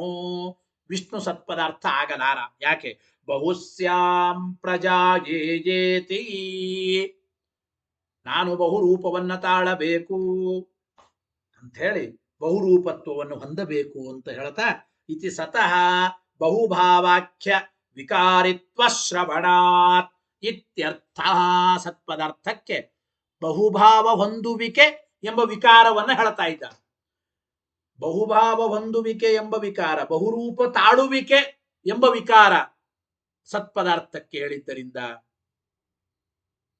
ವಿಷ್ಣು ಸತ್ಪದಾರ್ಥ ಆಗಲಾರ. ಯಾಕೆ? ಬಹುಸ್ಯಾಂ ಪ್ರಜಾಯೇತಿ, ನಾನು ಬಹುರೂಪವನ್ನ ತಾಳಬೇಕು ಅಂಥೇಳಿ ಬಹುರೂಪತ್ವವನ್ನು ಹೊಂದಬೇಕು ಅಂತ ಹೇಳ್ತಾ, ಇತಿ ಸತಃ ಬಹುಭಾವಾಖ್ಯ ವಿಕಾರಿತ್ವ ಶ್ರವಣಾತ್ ಇತ್ಯರ್ಥ. ಸತ್ಪದಾರ್ಥಕ್ಕೆ ಬಹುಭಾವ ಹೊಂದುವಿಕೆ ಎಂಬ ವಿಕಾರವನ್ನು ಹೇಳ್ತಾ ಇದ್ದಾರೆ. ಬಹುಭಾವ ಹೊಂದುವಿಕೆ ಎಂಬ ವಿಕಾರ, ಬಹುರೂಪ ತಾಳುವಿಕೆ ಎಂಬ ವಿಕಾರ ಸತ್ಪದಾರ್ಥಕ್ಕೆ ಹೇಳಿದ್ದರಿಂದ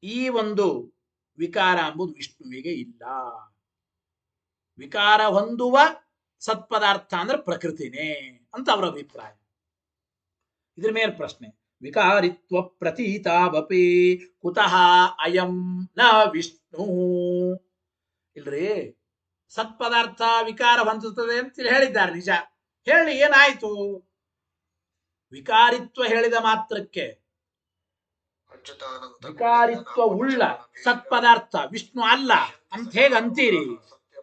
ಈ ಒಂದು ವಿಕಾರ ಎಂಬುದು ವಿಷ್ಣುವಿಗೆ ಇಲ್ಲ. ವಿಕಾರ ಹೊಂದುವ ಸತ್ಪದಾರ್ಥ ಅಂದ್ರೆ ಪ್ರಕೃತಿನೇ ಅಂತ ಅವರ ಅಭಿಪ್ರಾಯ. ಇದ್ರ ಮೇಲೆ ಪ್ರಶ್ನೆ, ವಿಕಾರಿತ್ವ ಪ್ರತೀತಾವಪಿ ಕುತಃ ಅಯಂ ನ ವಿಷ್ಣು. ಇಲ್ರಿ, ಸತ್ಪದಾರ್ಥ ವಿಕಾರ ಹೊಂದುತ್ತದೆ ಅಂತ ಹೇಳಿದ್ದಾರೆ, ನಿಜ. ಹೇಳಿ ಏನಾಯ್ತು? ವಿಕಾರಿತ್ವ ಹೇಳಿದ ಮಾತ್ರಕ್ಕೆ ವಿಕಾರಿತ್ವ ಉಳ್ಳ ಸತ್ಪದಾರ್ಥ ವಿಷ್ಣು ಅಲ್ಲ ಅಂತ ಹೇಗೆ ಅಂತೀರಿ?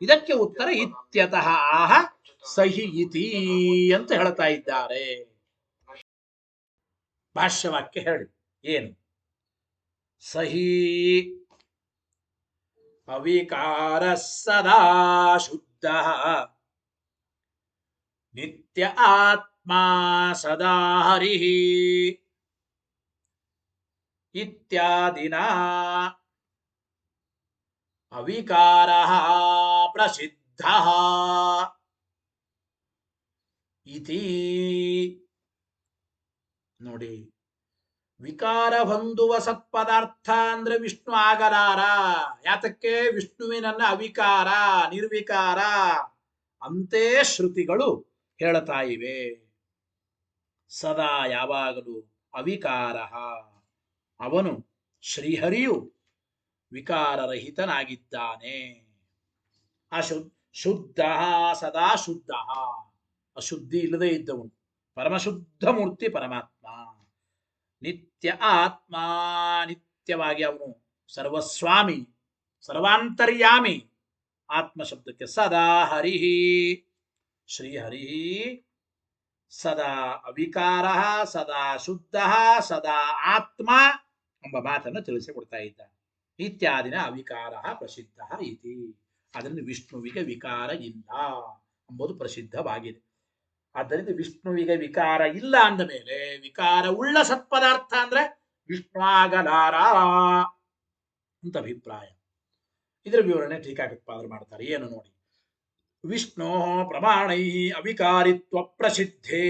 ಇದಕ್ಕೆ ಉತ್ತರ ಇತ್ಯತಃ ಆಹ ಸಹಿ ಇತಿ ಅಂತ ಹೇಳ್ತಾ ಇದ್ದಾರೆ. ಭಾಷ್ಯವಾಕ್ಯ ಹೇಳಿ ಏನು? ಸಹಿ ಅವಿಕಾರ ಸದಾ ಶುದ್ಧ ನಿತ್ಯ ಆತ್ಮ ಸದಾ ಹರಿ ಇತ್ಯಾದಿನ ಅವಿಕಾರ ಪ್ರಸಿದ್ಧ ಇತಿ. ನೋಡಿ, ವಿಕಾರ ಹೊಂದುವ ಸತ್ಪದಾರ್ಥ ಅಂದ್ರೆ ವಿಷ್ಣು ಆಗಲಾರ. ಯಾತಕ್ಕೆ? ವಿಷ್ಣುವಿನನ್ನ ಅವಿಕಾರ ನಿರ್ವಿಕಾರ ಅಂತೇ ಶ್ರುತಿಗಳು ಹೇಳ್ತಾ ಇವೆ. ಸದಾ ಯಾವಾಗಲೂ ಅವಿಕಾರ, ಅವನು ಶ್ರೀಹರಿಯು ವಿಕಾರರಹಿತನಾಗಿದ್ದಾನೆ. ಶುದ್ಧ ಸದಾ ಶುದ್ಧ, ಅಶುದ್ಧಿ ಇಲ್ಲದೆ ಇದ್ದವನು ಪರಮಶುದ್ಧ ಮೂರ್ತಿ ಪರಮಾತ್ಮ. ನಿತ್ಯ ಆತ್ಮ, ನಿತ್ಯವಾಗಿ ಅವನು ಸರ್ವಸ್ವಾಮಿ ಸರ್ವಾಂತರ್ಯಾಮಿ. ಆತ್ಮ ಶಬ್ದಕ್ಕೆ ಸದಾ ಹರಿಹಿ ಶ್ರೀಹರಿ, ಸದಾ ಅವಿಕಾರ, ಸದಾ ಶುದ್ಧ, ಸದಾ ಆತ್ಮ ಎಂಬ ಮಾತನ್ನು ತಿಳಿಸಿಕೊಡ್ತಾ ಇದ್ದಾನೆ. ಇತ್ಯಾದಿನ ಅವಿಕಾರ ಪ್ರಸಿದ್ಧ ಇತಿ. ಅದರಿಂದ ವಿಷ್ಣುವಿಗೆ ವಿಕಾರ ಇಲ್ಲ ಎಂಬುದು ಪ್ರಸಿದ್ಧವಾಗಿದೆ. ಆದ್ದರಿಂದ ವಿಷ್ಣುವಿಗೆ ವಿಕಾರ ಇಲ್ಲ ಅಂದ ಮೇಲೆ ವಿಕಾರ ಉಳ್ಳ ಸತ್ಪದಾರ್ಥ ಅಂದ್ರೆ ವಿಷ್ಣು ಆಗಲಾರ ಅಂತ ಅಭಿಪ್ರಾಯ. ಇದರ ವಿವರಣೆ ಟೀಕಾಕೃತ್ಪಾದರು ಮಾಡ್ತಾರೆ. ಏನು ನೋಡಿ, ವಿಷ್ಣು ಪ್ರಮಾಣೈ ಅವಿಕಾರಿತ್ವ ಪ್ರಸಿದ್ಧೇ.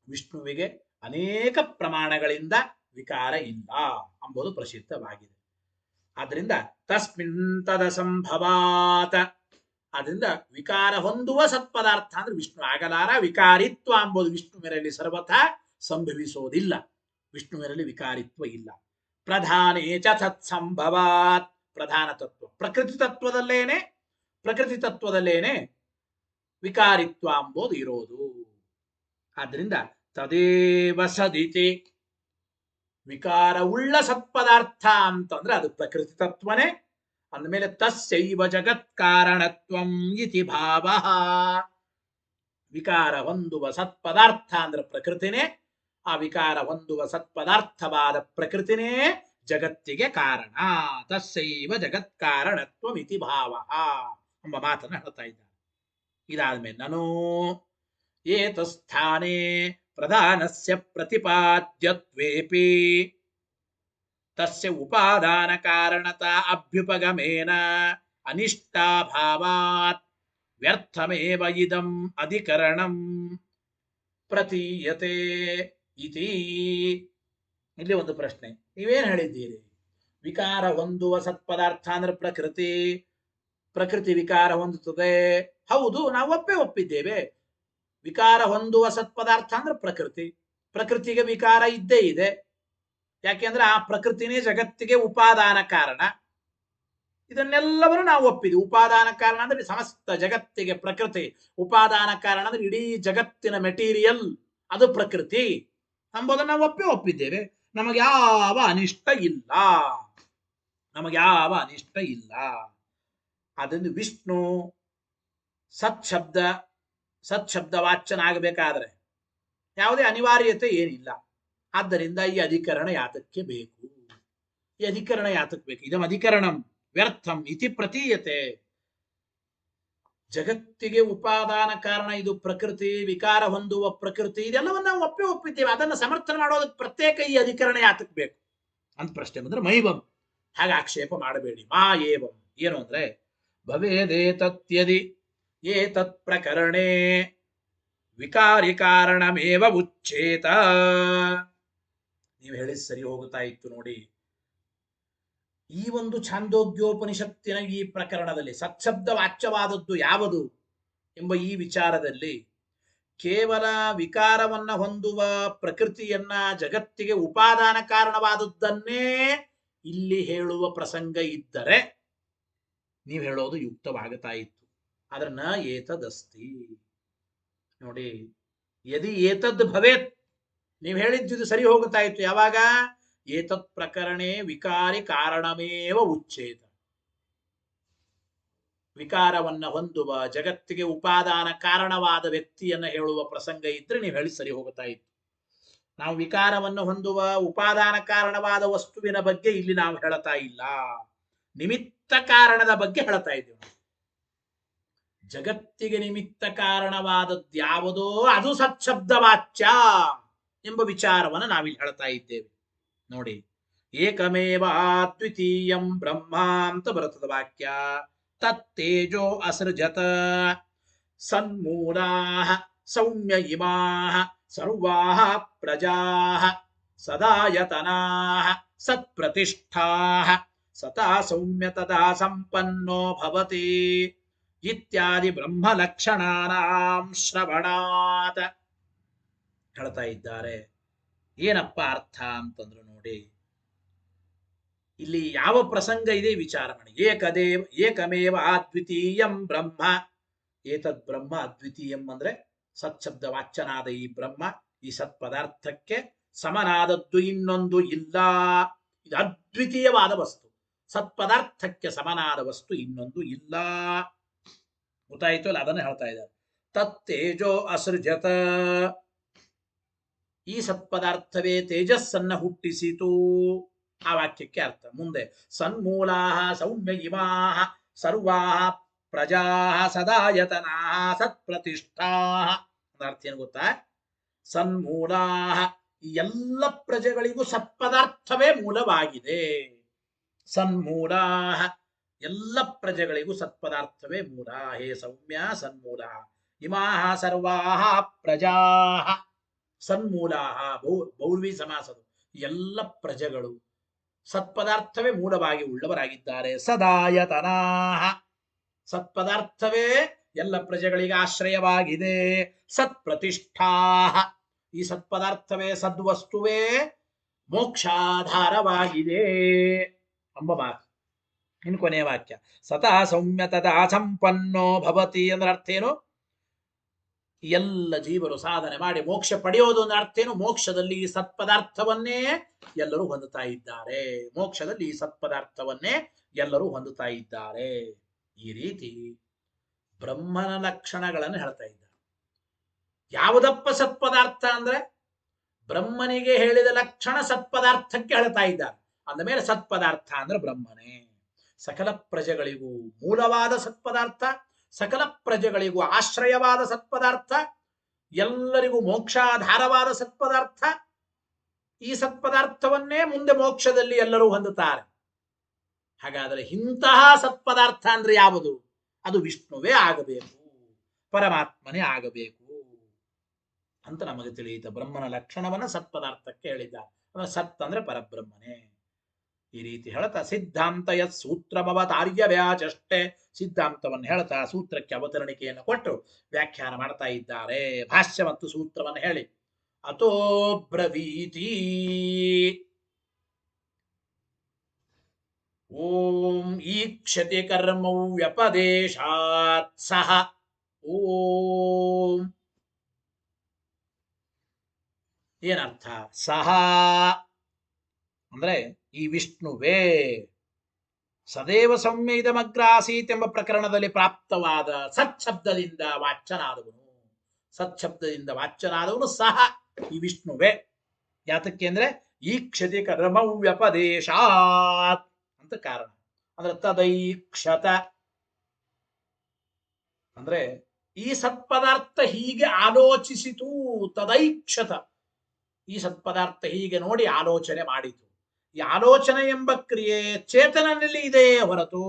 ವಿಷ್ಣುವಿಗೆ ಅನೇಕ ಪ್ರಮಾಣಗಳಿಂದ ವಿಕಾರ ಇಲ್ಲ ಎಂಬುದು ಪ್ರಸಿದ್ಧವಾಗಿದೆ. ಆದ್ದರಿಂದ ತಸ್ಮಿನ್ ತದ ಸಂಭವಾತ, ಆದ್ದರಿಂದ ವಿಕಾರ ಹೊಂದುವ ಸತ್ಪದಾರ್ಥ ಅಂದ್ರೆ ವಿಷ್ಣು ಆಗಲಾರ. ವಿಕಾರಿತ್ವ ಎಂಬುದು ವಿಷ್ಣುವಿನಲ್ಲಿ ಸರ್ವಥಾ ಸಂಭವಿಸೋದಿಲ್ಲ. ವಿಷ್ಣುವಿನಲ್ಲಿ ವಿಕಾರಿತ್ವ ಇಲ್ಲ. ಪ್ರಧಾನೇ ಚ ತತ್ಸಂಭವಾತ್, ಪ್ರಧಾನ ತತ್ವ ಪ್ರಕೃತಿ ತತ್ವದಲ್ಲೇನೆ ವಿಕಾರಿತ್ವ ಎಂಬುದು ಇರೋದು. ಆದ್ರಿಂದ ತದೇವ ಸದಿತಿ, ವಿಕಾರ ಉಳ್ಳ ಸತ್ಪದಾರ್ಥ ಅಂತಂದ್ರೆ ಅದು ಪ್ರಕೃತಿ ತತ್ವನೇ ಅಂದಮೇಲೆ ತಸ್ಯೈವ ಜಗತ್ ಕಾರಣತ್ವಂ ಇತಿ ಭಾವ. ವಿಕಾರ ಹೊಂದುವ ಸತ್ಪದಾರ್ಥ ಅಂದ್ರೆ ಪ್ರಕೃತಿನೇ. ಆ ವಿಕಾರ ಹೊಂದುವ ಸತ್ಪದಾರ್ಥವಾದ ಪ್ರಕೃತಿನೇ ಜಗತ್ತಿಗೆ ಕಾರಣ. ತಸ್ಯೈವ ಜಗತ್ ಕಾರಣತ್ವಂ ಇತಿ ಭಾವ ಎಂಬ ಮಾತನ್ನು ಹೇಳ್ತಾ ಇದ್ದಾರೆ. ಇದಾದ್ಮೇಲೆ ನನು ಏತಸ್ಥಾನೇ ಪ್ರಧಾನಸ್ಯ ಪ್ರತಿಪಾದ್ಯತ್ವೇಪಿ ತಸ್ಯ ಉಪಾದಾನ ಕಾರಣತಾ ಅಭ್ಯುಪಗಮೇನ ಅನಿಷ್ಟಾಭಾವಾತ್ ವ್ಯರ್ಥಮೇವ ಇದಂ ಅಧಿಕರಣಂ ಪ್ರತೀಯತೆ ಇತಿ. ಇಲ್ಲಿ ಒಂದು ಪ್ರಶ್ನೆ, ನೀವೇನು ಹೇಳಿದ್ದೀರಿ? ವಿಕಾರ ಹೊಂದುವ ಸತ್ಪದಾರ್ಥ ಅಂದ್ರೆ ಪ್ರಕೃತಿ ವಿಕಾರ ಹೊಂದುತ್ತದೆ. ಹೌದು, ನಾವು ಒಪ್ಪಿದ್ದೇವೆ. ವಿಕಾರ ಹೊಂದುವ ಸತ್ಪದಾರ್ಥ ಅಂದ್ರೆ ಪ್ರಕೃತಿ. ಪ್ರಕೃತಿಗೆ ವಿಕಾರ ಇದ್ದೇ ಇದೆ. ಯಾಕೆಂದ್ರೆ ಆ ಪ್ರಕೃತಿನೇ ಜಗತ್ತಿಗೆ ಉಪಾದಾನ ಕಾರಣ. ಇದನ್ನೆಲ್ಲವನ್ನು ನಾವು ಒಪ್ಪಿದ್ವಿ. ಉಪಾದಾನ ಕಾರಣ ಅಂದ್ರೆ ಸಮಸ್ತ ಜಗತ್ತಿಗೆ ಪ್ರಕೃತಿ ಉಪಾದಾನ ಕಾರಣ ಅಂದ್ರೆ ಇಡೀ ಜಗತ್ತಿನ ಮೆಟೀರಿಯಲ್ ಅದು ಪ್ರಕೃತಿ ಎಂಬುದನ್ನು ನಾವು ಒಪ್ಪಿದ್ದೇವೆ. ನಮಗೆ ಯಾವ ಅನಿಷ್ಟ ಇಲ್ಲ, ನಮಗೆ ಯಾವ ಅನಿಷ್ಟ ಇಲ್ಲ. ಅದನ್ನು ವಿಷ್ಣು ಸತ್ಶಬ್ದ ವಾಚ್ಯನಾಗಬೇಕಾದ್ರೆ ಯಾವುದೇ ಅನಿವಾರ್ಯತೆ ಏನಿಲ್ಲ. ಆದ್ದರಿಂದ ಈ ಅಧಿಕರಣ ಯಾತಕ್ಕೆ ಬೇಕು? ಈ ಅಧಿಕರಣ ಯಾತಕ್ಕೆ ಬೇಕು? ಇದಂ ಅಧಿಕರಣಂ ವ್ಯರ್ಥಂ ಇತಿ ಪ್ರತೀಯತೆ. ಜಗತ್ತಿಗೆ ಉಪಾದಾನ ಕಾರಣ ಇದು ಪ್ರಕೃತಿ, ವಿಕಾರ ಹೊಂದುವ ಪ್ರಕೃತಿ, ಇದೆಲ್ಲವನ್ನ ನಾವು ಒಪ್ಪಿದ್ದೇವೆ. ಅದನ್ನು ಸಮರ್ಥನೆ ಮಾಡೋದಕ್ಕೆ ಪ್ರತ್ಯೇಕ ಈ ಅಧಿಕರಣ ಯಾತಕ್ಕೆ ಬೇಕು ಅಂತ ಪ್ರಶ್ನೆ ಬಂದ್ರೆ ಮೈವಂ, ಹಾಗೆ ಆಕ್ಷೇಪ ಮಾಡಬೇಡಿ. ಮಾ ಏವಂ ಏನು ಅಂದ್ರೆ ಭವೇದೇತತ್ಯದಿ ಏತತ್ ಪ್ರಕರಣೇ ವಿಕಾರಿ ಕಾರಣಮೇವ ಉಚ್ಛೇತ. ನೀವು ಹೇಳಿದ ಸರಿ ಹೋಗುತ್ತಾ ಇತ್ತು ನೋಡಿ. ಈ ಒಂದು ಛಾಂದೋಗ್ಯೋಪನಿಷತ್ತಿನ ಈ ಪ್ರಕರಣದಲ್ಲಿ ಸತ್ಶಬ್ದ ವಾಚ್ಯವಾದದ್ದು ಯಾವುದು ಎಂಬ ಈ ವಿಚಾರದಲ್ಲಿ ಕೇವಲ ವಿಕಾರವನ್ನ ಹೊಂದುವ ಪ್ರಕೃತಿಯನ್ನ ಜಗತ್ತಿಗೆ ಉಪಾದಾನ ಕಾರಣವಾದದ್ದನ್ನೇ ಇಲ್ಲಿ ಹೇಳುವ ಪ್ರಸಂಗ ಇದ್ದರೆ ನೀವು ಹೇಳೋದು ಯುಕ್ತವಾಗುತ್ತಾ ಇತ್ತು. ಆದ್ರೆ ನ ಏತದಸ್ತಿ ನೋಡಿ. ಯದಿ ಏತದ್ ಭವೇತ್, ನೀವು ಹೇಳಿದ್ದು ಸರಿ ಹೋಗುತ್ತಾ ಇತ್ತು. ಯಾವಾಗ? ಏತತ್ ಪ್ರಕರಣೇ ವಿಕಾರಿ ಕಾರಣಮೇವ ಉಚ್ಛೇದ. ವಿಕಾರವನ್ನ ಹೊಂದುವ ಜಗತ್ತಿಗೆ ಉಪಾದಾನ ಕಾರಣವಾದ ವ್ಯಕ್ತಿಯನ್ನ ಹೇಳುವ ಪ್ರಸಂಗ ಇದ್ರೆ ನೀವು ಹೇಳಿ ಸರಿ ಹೋಗುತ್ತಾ ಇತ್ತು. ನಾವು ವಿಕಾರವನ್ನು ಹೊಂದುವ ಉಪಾದಾನ ಕಾರಣವಾದ ವಸ್ತುವಿನ ಬಗ್ಗೆ ಇಲ್ಲಿ ನಾವು ಹೇಳ್ತಾ ಇಲ್ಲ, ನಿಮಿತ್ತ ಕಾರಣದ ಬಗ್ಗೆ ಹೇಳ್ತಾ ಇದ್ದೇವೆ. ಜಗತ್ತಿಗೆ ನಿಮಿತ್ತ ಕಾರಣವಾದದ್ಯಾವುದೋ ಅದು ಸತ್ಶಬ್ದ ವಾಚ್ಯ ಎಂಬ ವಿಚಾರವನ್ನು ನಾವಿಲ್ಲಿ ಹೇಳ್ತಾ ಇದ್ದೇವೆ ನೋಡಿ. ಏಕಮೇವ ದ್ವಿತೀಯಂ ಬ್ರಹ್ಮ ಅಂತ ಬರುತ್ತದೆ ವಾಕ್ಯ. ತತ್ತೇಜೋ ಅಸೃಜತ ಸನ್ಮೂಲಾಃ ಸೌಮ್ಯ ಇಮಾಃ ಸರ್ವಾಃ ಪ್ರಜಾಃ ಸದಾಯತನಾಃ ಸತ್ಪ್ರತಿಷ್ಠಾಃ ಸತಾ ಸೌಮ್ಯ ತದಾ ಸಂಪನ್ನೋ ಭವತಿ ಇತ್ಯಾದಿ ಬ್ರಹ್ಮ ಲಕ್ಷಣಾನಾಂ ಶ್ರವಣಾತ್ ಹೇಳ್ತಾ ಇದ್ದಾರೆ. ಏನಪ್ಪ ಅರ್ಥ ಅಂತಂದ್ರು ನೋಡಿ. ಇಲ್ಲಿ ಯಾವ ಪ್ರಸಂಗ ಇದೆ ವಿಚಾರ ಮಾಡಿ. ಏಕಮೇವ ಅದ್ವಿತೀಯಂ ಬ್ರಹ್ಮ. ಏತದ್ ಬ್ರಹ್ಮ ಅದ್ವಿತೀಯಂ ಅಂದ್ರೆ ಸತ್ಶಬ್ದ ವಾಚ್ಯನಾದ ಈ ಬ್ರಹ್ಮ, ಈ ಸತ್ಪದಾರ್ಥಕ್ಕೆ ಸಮನಾದದ್ದು ಇನ್ನೊಂದು ಇಲ್ಲ. ಇದು ಅದ್ವಿತೀಯವಾದ ವಸ್ತು. ಸತ್ಪದಾರ್ಥಕ್ಕೆ ಸಮನಾದ ವಸ್ತು ಇನ್ನೊಂದು ಇಲ್ಲ. ಗೊತ್ತಾಯಿತು ಅಲ್ಲ? ಅದನ್ನು ಹೇಳ್ತಾ ಇದ್ದಾರೆ. ತತ್ತೇಜೋ ಅಸೃಜತ, ಈ ಸತ್ಪದಾರ್ಥವೇ ತೇಜಸ್ಸನ್ನ ಹುಟ್ಟಿಸಿತು. ಆ ವಾಕ್ಯಕ್ಕೆ ಅರ್ಥ ಮುಂದೆ. ಸನ್ಮೂಲಾಃ ಸೌಮ್ಯ ಇಮಾಃ ಸರ್ವಾಃ ಪ್ರಜಾಃ ಸದಾಯತನಾಃ ಸತ್ಪ್ರತಿಷ್ಠಾಃ. ಅರ್ಥ ಏನು ಗೊತ್ತಾ? ಸನ್ಮೂಲಾಃ, ಈ ಎಲ್ಲ ಪ್ರಜೆಗಳಿಗೂ ಸತ್ಪದಾರ್ಥವೇ ಮೂಲವಾಗಿದೆ. ಸನ್ಮೂಲಾಃ, ಎಲ್ಲ ಪ್ರಜೆಗಳಿಗೂ ಸತ್ಪದಾರ್ಥವೇ ಮೂಲ. ಹೇ ಸೌಮ್ಯ ಸನ್ಮೂಲ. ಇಮಾಃ ಸರ್ವಾಃ ಪ್ರಜಾಃ, ಸನ್ಮೂಲಾಃ ಬೌರ್ವಿ ಸಮಾಸದು. ಎಲ್ಲ ಪ್ರಜೆಗಳು ಸತ್ಪದಾರ್ಥವೇ ಮೂಲವಾಗಿ ಉಳ್ಳವರಾಗಿದ್ದಾರೆ. ಸದಾಯತನಾಃ, ಸತ್ಪದಾರ್ಥವೇ ಎಲ್ಲ ಪ್ರಜೆಗಳಿಗೆ ಆಶ್ರಯವಾಗಿದೆ. ಸತ್ಪ್ರತಿಷ್ಠಾಃ, ಈ ಸತ್ಪದಾರ್ಥವೇ ಸದ್ವಸ್ತುವೇ ಮೋಕ್ಷಾಧಾರವಾಗಿದೆ ಎಂಬ ಮಾತು. ಇನ್ನು ಕೊನೆಯ ವಾಕ್ಯ. ಸತಾ ಸೌಮ್ಯ ತದಾ ಸಂಪನ್ನೋ ಭವತಿ ಅಂದ್ರೆ ಅರ್ಥ ಏನು? ಎಲ್ಲ ಜೀವರು ಸಾಧನೆ ಮಾಡಿ ಮೋಕ್ಷ ಪಡೆಯೋದು ಅಂದ್ರೆ ಅರ್ಥ ಏನು? ಮೋಕ್ಷದಲ್ಲಿ ಈ ಸತ್ಪದಾರ್ಥವನ್ನೇ ಎಲ್ಲರೂ ಹೊಂದುತ್ತಾ ಇದ್ದಾರೆ. ಮೋಕ್ಷದಲ್ಲಿ ಈ ಸತ್ಪದಾರ್ಥವನ್ನೇ ಎಲ್ಲರೂ ಹೊಂದುತ್ತಾ ಇದ್ದಾರೆ. ಈ ರೀತಿ ಬ್ರಹ್ಮನ ಲಕ್ಷಣಗಳನ್ನು ಹೇಳ್ತಾ ಇದ್ದಾರೆ. ಯಾವುದಪ್ಪ ಸತ್ಪದಾರ್ಥ ಅಂದ್ರೆ ಬ್ರಹ್ಮನಿಗೆ ಹೇಳಿದ ಲಕ್ಷಣ ಸತ್ಪದಾರ್ಥಕ್ಕೆ ಹೇಳ್ತಾ ಇದ್ದಾರೆ. ಅಂದ ಮೇಲೆ ಸತ್ಪದಾರ್ಥ ಅಂದ್ರೆ ಬ್ರಹ್ಮನೇ. ಸಕಲ ಪ್ರಜೆಗಳಿಗೂ ಮೂಲವಾದ ಸತ್ಪದಾರ್ಥ, ಸಕಲ ಪ್ರಜೆಗಳಿಗೂ ಆಶ್ರಯವಾದ ಸತ್ಪದಾರ್ಥ, ಎಲ್ಲರಿಗೂ ಮೋಕ್ಷಾಧಾರವಾದ ಸತ್ಪದಾರ್ಥ. ಈ ಸತ್ಪದಾರ್ಥವನ್ನೇ ಮುಂದೆ ಮೋಕ್ಷದಲ್ಲಿ ಎಲ್ಲರೂ ಹೊಂದುತ್ತಾರೆ. ಹಾಗಾದರೆ ಇಂತಹ ಸತ್ಪದಾರ್ಥ ಅಂದ್ರೆ ಯಾವುದು? ಅದು ವಿಷ್ಣುವೇ ಆಗಬೇಕು, ಪರಮಾತ್ಮನೇ ಆಗಬೇಕು ಅಂತ ನಮಗೆ ತಿಳಿಯಿತ. ಬ್ರಹ್ಮನ ಲಕ್ಷಣವನ್ನ ಸತ್ಪದಾರ್ಥಕ್ಕೆ ಹೇಳಿದ್ದಾರೆ. ಸತ್ ಅಂದ್ರೆ ಪರಬ್ರಹ್ಮನೇ. ಈ ರೀತಿ ಹೇಳ್ತಾ ಸಿದ್ಧಾಂತ ಯತ್ ಸೂತ್ರಮವತಾರ್ಯ ವ್ಯಾಚಷ್ಟೆ ಸಿದ್ಧಾಂತವನ್ನು ಹೇಳ್ತಾ ಸೂತ್ರಕ್ಕೆ ಅವತರಣಿಕೆಯನ್ನು ಕೊಟ್ಟು ವ್ಯಾಖ್ಯಾನ ಮಾಡ್ತಾ ಇದ್ದಾರೆ. ಭಾಷ್ಯ ಮತ್ತು ಸೂತ್ರವನ್ನು ಹೇಳಿ ಅಥೋ ಬ್ರವೀತಿ ಓಂ ಈಕ್ಷತಿ ಕರ್ಮೌ ವ್ಯಪದೇಶಾತ್ ಸಹ ಓಂ ಏನರ್ಥ? ಸಹ ಅಂದ್ರೆ ಈ ವಿಷ್ಣುವೇ ಸದೇವ ಸೌಮ್ಯ ಇದಮಗ್ರಾಸೀತ್ ಎಂಬ ಪ್ರಕರಣದಲ್ಲಿ ಪ್ರಾಪ್ತವಾದ ಸತ್ಶಬ್ದದಿಂದ ವಾಚ್ಯನಾದವನು. ಸತ್ಶಬ್ದದಿಂದ ವಾಚ್ಯನಾದವನು ಸಹ ಈ ವಿಷ್ಣುವೇ. ಯಾತಕ್ಕೆ ಅಂದ್ರೆ ಈಕ್ಷತಿ ಕರ್ಮೌ ವ್ಯಪದೇಶಾತ್ ಅಂತ ಕಾರಣ. ಅಂದ್ರೆ ತದೈಕ್ಷತ ಅಂದ್ರೆ ಈ ಸತ್ಪದಾರ್ಥ ಹೀಗೆ ಆಲೋಚಿಸಿತು. ತದೈಕ್ಷತ ಈ ಸತ್ಪದಾರ್ಥ ಹೀಗೆ ನೋಡಿ ಆಲೋಚನೆ ಮಾಡಿತು. ಈ ಆಲೋಚನೆ ಎಂಬ ಕ್ರಿಯೆ ಚೇತನನಲ್ಲಿ ಇದೆಯೇ ಹೊರತು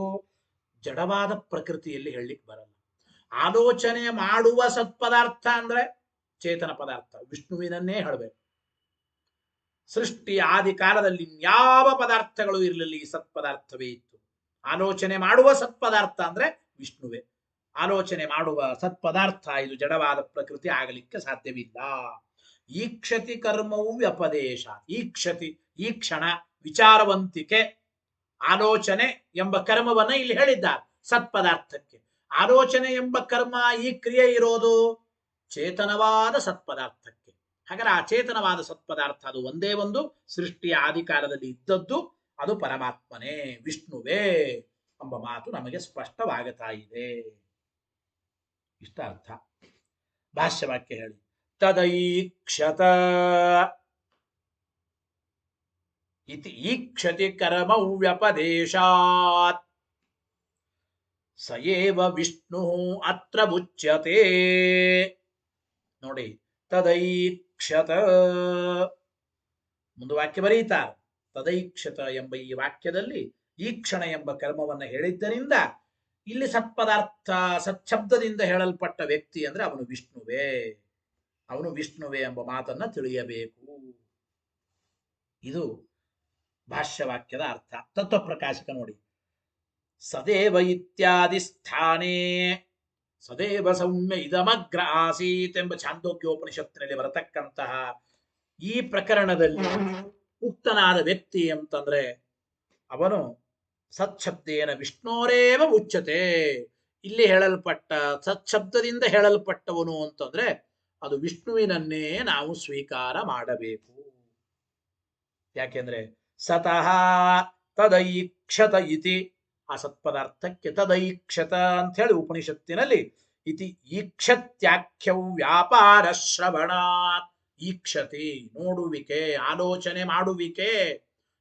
ಜಡವಾದ ಪ್ರಕೃತಿಯಲ್ಲಿ ಹೇಳಲಿಕ್ಕೆ ಬರಲ್ಲ. ಆಲೋಚನೆ ಮಾಡುವ ಸತ್ಪದಾರ್ಥ ಅಂದ್ರೆ ಚೇತನ ಪದಾರ್ಥ ವಿಷ್ಣುವಿನನ್ನೇ ಹೇಳಬೇಕು. ಸೃಷ್ಟಿ ಆದಿ ಕಾಲದಲ್ಲಿ ಯಾವ ಪದಾರ್ಥಗಳು ಇರಲಿಲ್ಲ, ಈ ಸತ್ಪದಾರ್ಥವೇ ಇತ್ತು. ಆಲೋಚನೆ ಮಾಡುವ ಸತ್ಪದಾರ್ಥ ಅಂದ್ರೆ ವಿಷ್ಣುವೇ. ಆಲೋಚನೆ ಮಾಡುವ ಸತ್ಪದಾರ್ಥ ಇದು ಜಡವಾದ ಪ್ರಕೃತಿ ಆಗಲಿಕ್ಕೆ ಸಾಧ್ಯವಿಲ್ಲ. ಈಕ್ಷತಿ ಕರ್ಮವು ವ್ಯಪದೇಶ. ಈಕ್ಷತಿ ಈ ಕ್ಷಣ ವಿಚಾರವಂತಿಕೆ ಆಲೋಚನೆ ಎಂಬ ಕರ್ಮವನ್ನ ಇಲ್ಲಿ ಹೇಳಿದ್ದಾರೆ ಸತ್ಪದಾರ್ಥಕ್ಕೆ. ಆಲೋಚನೆ ಎಂಬ ಕರ್ಮ ಈ ಕ್ರಿಯೆ ಇರೋದು ಚೇತನವಾದ ಸತ್ಪದಾರ್ಥಕ್ಕೆ. ಹಾಗಾದ್ರೆ ಆ ಚೇತನವಾದ ಸತ್ಪದಾರ್ಥ ಅದು ಒಂದೇ ಒಂದು ಸೃಷ್ಟಿಯ ಆದಿಕಾಲದಲ್ಲಿ ಇದ್ದದ್ದು, ಅದು ಪರಮಾತ್ಮನೇ ವಿಷ್ಣುವೇ ಎಂಬ ಮಾತು ನಮಗೆ ಸ್ಪಷ್ಟವಾಗುತ್ತಾ ಇದೆ. ಇಷ್ಟ ಅರ್ಥ. ಭಾಷ್ಯವಾಕ್ಯ ಹೇಳಿ ತದೈಕ್ಷತ ಇತಿ ಈಕ್ಷತಿ ಕರ್ಮೌ ವ್ಯಪದೇಶಾತ್ ಸಯೇವ ವಿಷ್ಣು ಅತ್ರ ಮುಚ್ಯತೆ. ನೋಡಿ ತದೈಕ್ಷತ ಮುಂದೆ ವಾಕ್ಯ ಬರೀತಾರೆ. ತದೈಕ್ಷತ ಎಂಬ ಈ ವಾಕ್ಯದಲ್ಲಿ ಈಕ್ಷಣ ಎಂಬ ಕರ್ಮವನ್ನು ಹೇಳಿದ್ದರಿಂದ ಇಲ್ಲಿ ಸತ್ಪದಾರ್ಥ ಸತ್ಶಬ್ದದಿಂದ ಹೇಳಲ್ಪಟ್ಟ ವ್ಯಕ್ತಿ ಅಂದ್ರೆ ಅವನು ವಿಷ್ಣುವೇ. ಅವನು ವಿಷ್ಣುವೇ ಎಂಬ ಮಾತನ್ನ ತಿಳಿಯಬೇಕು. ಇದು ಭಾಷ್ಯವಾಕ್ಯದ ಅರ್ಥ. ತತ್ವಪ್ರಕಾಶಕ ನೋಡಿ ಸದೇವ ಇತ್ಯಾದಿ ಸ್ಥಾನೇ ಸದೇವ ಸೌಮ್ಯ ಇದಮಗ್ರ ಆಸೀತ್ ಎಂಬ ಛಾಂದೋಗ್ಯೋಪನಿಷತ್ತಿನಲ್ಲಿ ಬರತಕ್ಕಂತಹ ಈ ಪ್ರಕರಣದಲ್ಲಿ ಉಕ್ತನಾದ ವ್ಯಕ್ತಿ ಅಂತಂದ್ರೆ ಅವನು ಸತ್ಶಬ್ದೇನ ವಿಷ್ಣೋರೇವ ಉಚ್ಯತೆ. ಇಲ್ಲಿ ಹೇಳಲ್ಪಟ್ಟ ಸತ್ಶಬ್ದದಿಂದ ಹೇಳಲ್ಪಟ್ಟವನು ಅಂತಂದ್ರೆ ಅದು ವಿಷ್ಣುವಿನನ್ನೇ ನಾವು ಸ್ವೀಕಾರ ಮಾಡಬೇಕು. ಯಾಕೆಂದ್ರೆ ಸತಃ ತದೈಕ್ಷತ ಇತಿ ಆ ಸತ್ಪದಾರ್ಥಕ್ಕೆ ತದೈಕ್ಷತ ಅಂತ ಹೇಳಿ ಉಪನಿಷತ್ತಿನಲ್ಲಿ ಇತಿ ಈಕ್ಷತ್ಯಾಖ್ಯವು ವ್ಯಾಪಾರ ಶ್ರವಣಾತ್. ಈಕ್ಷತಿ ನೋಡುವಿಕೆ, ಆಲೋಚನೆ ಮಾಡುವಿಕೆ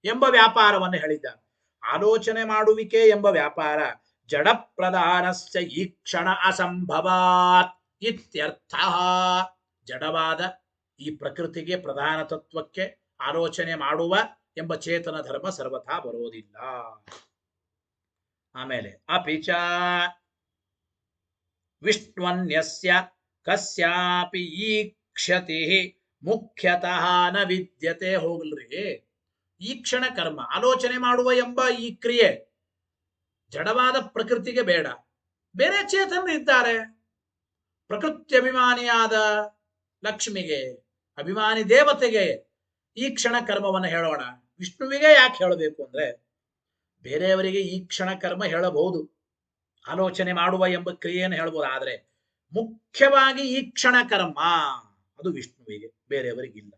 ಎಂಬ ವ್ಯಾಪಾರವನ್ನು ಹೇಳಿದ್ದಾನೆ. ಆಲೋಚನೆ ಮಾಡುವಿಕೆ ಎಂಬ ವ್ಯಾಪಾರ ಜಡ ಪ್ರಧಾನಸ್ಯ ಈಕ್ಷಣ ಅಸಂಭವಾತ್ ಇತ್ಯರ್ಥ. ಜಡವಾದ ಈ ಪ್ರಕೃತಿಗೆ ಪ್ರಧಾನ ತತ್ವಕ್ಕೆ ಆಲೋಚನೆ ಮಾಡುವ ಎಂಬ ಚೇತನ ಧರ್ಮ ಸರ್ವಥಾ ಬರೋದಿಲ್ಲ. ಆಮೇಲೆ ಅಪಿಚ ವಿಷ್ಣುವನ್ಯಸ್ಯ ಕಸ್ಯಾಪಿ ಈಕ್ಷತಿ ಮುಖ್ಯತಃ ನ ವಿದ್ಯತೆ. ಹೋಗಲ್ರಿ, ಈಕ್ಷಣ ಕರ್ಮ ಆಲೋಚನೆ ಮಾಡುವ ಎಂಬ ಈ ಕ್ರಿಯೆ ಜಡವಾದ ಪ್ರಕೃತಿಗೆ ಬೇಡ. ಬೇರೆ ಚೇತನರು ಇದ್ದಾರೆ. ಪ್ರಕೃತಿ ಅಭಿಮಾನಿಯಾದ ಲಕ್ಷ್ಮಿಗೆ, ಅಭಿಮಾನಿ ದೇವತೆಗೆ ಈ ಕ್ಷಣ ಕರ್ಮವನ್ನು ಹೇಳೋಣ. ವಿಷ್ಣುವಿಗೆ ಯಾಕೆ ಹೇಳಬೇಕು ಅಂದ್ರೆ ಬೇರೆಯವರಿಗೆ ಈ ಕ್ಷಣ ಕರ್ಮ ಹೇಳಬಹುದು, ಆಲೋಚನೆ ಮಾಡುವ ಎಂಬ ಕ್ರಿಯೆಯನ್ನು ಹೇಳಬಹುದು. ಆದರೆ ಮುಖ್ಯವಾಗಿ ಈ ಕ್ಷಣ ಕರ್ಮ ಅದು ವಿಷ್ಣುವಿಗೆ, ಬೇರೆಯವರಿಗಿಲ್ಲ.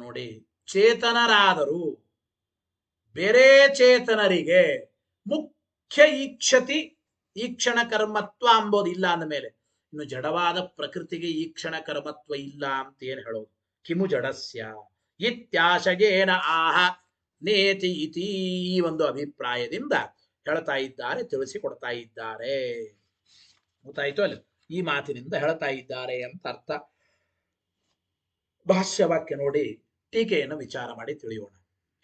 ನೋಡಿ, ಚೇತನರಾದರೂ ಬೇರೆ ಚೇತನರಿಗೆ ಮುಖ್ಯ ಈಕ್ಷತಿ ಈಕ್ಷಣ ಕರ್ಮತ್ವ ಅಂಬೋದಿಲ್ಲ ಅಂದ ಮೇಲೆ ಇನ್ನು ಜಡವಾದ ಪ್ರಕೃತಿಗೆ ಈಕ್ಷಣ ಕರ್ಮತ್ವ ಇಲ್ಲ ಅಂತ ಏನ್ ಹೇಳೋದು? ಕಿಮು ಜಡಸ್ಯ ಇತ್ಯಾಶಗೇನ ಆಹ ನೇತಿ ಇತಿ ಒಂದು ಅಭಿಪ್ರಾಯದಿಂದ ಹೇಳ್ತಾ ಇದ್ದಾರೆ, ತಿಳಿಸಿಕೊಡ್ತಾ ಇದ್ದಾರೆ. ಗೊತ್ತಾಯ್ತು ಅಲ್ಲಿ? ಈ ಮಾತಿನಿಂದ ಹೇಳ್ತಾ ಇದ್ದಾರೆ ಅಂತ ಅರ್ಥ. ಭಾಷ್ಯವಾಕ್ಯ ನೋಡಿ, ಟೀಕೆಯನ್ನು ವಿಚಾರ ಮಾಡಿ ತಿಳಿಯೋಣ.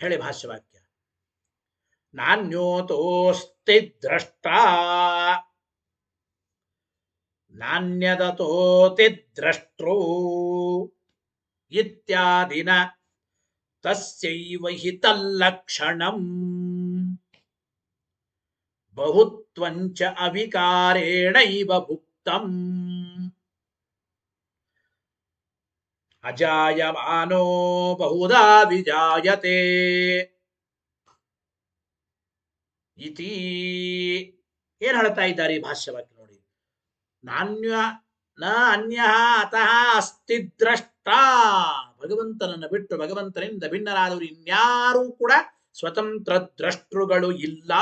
ಹೇಳಿ ಭಾಷ್ಯವಾಕ್ಯ. ನಾನ್ಯೋತೋಸ್ತಿ ದ್ರಷ್ಟ ನಾಣ್ಯದತೋತಿ ದ್ರಷ್ಟೃ ಇತ್ಯಾದಿನ ತಸ್ಯೈವ ಹಿ ತಲ್ಲಕ್ಷಣಂ ಬಹುತ್ವಂಚ ಅವಿಕಾರೇಣೈವ ಭುಕ್ತಂ ಅಜಾಯಮಾನೋ ಬಹುಧಾ ವಿಜಾಯತೆ ಇತಿ. ಏನ್ ಹೇಳ್ತಾ ಇದ್ದಾರೆ ಈ ಭಾಷ್ಯವಾಕ್ಯ ನೋಡಿ. ನಾನ್ಯ ನ ಅನ್ಯ ಅತಃ ಅಸ್ತಿ ದ್ರಷ್ಟ. ಭಗವಂತನನ್ನು ಬಿಟ್ಟು ಭಗವಂತನಿಂದ ಭಿನ್ನರಾದವರು ಇನ್ಯಾರೂ ಕೂಡ ಸ್ವತಂತ್ರ ದ್ರಷ್ಟೃಗಳು ಇಲ್ಲ.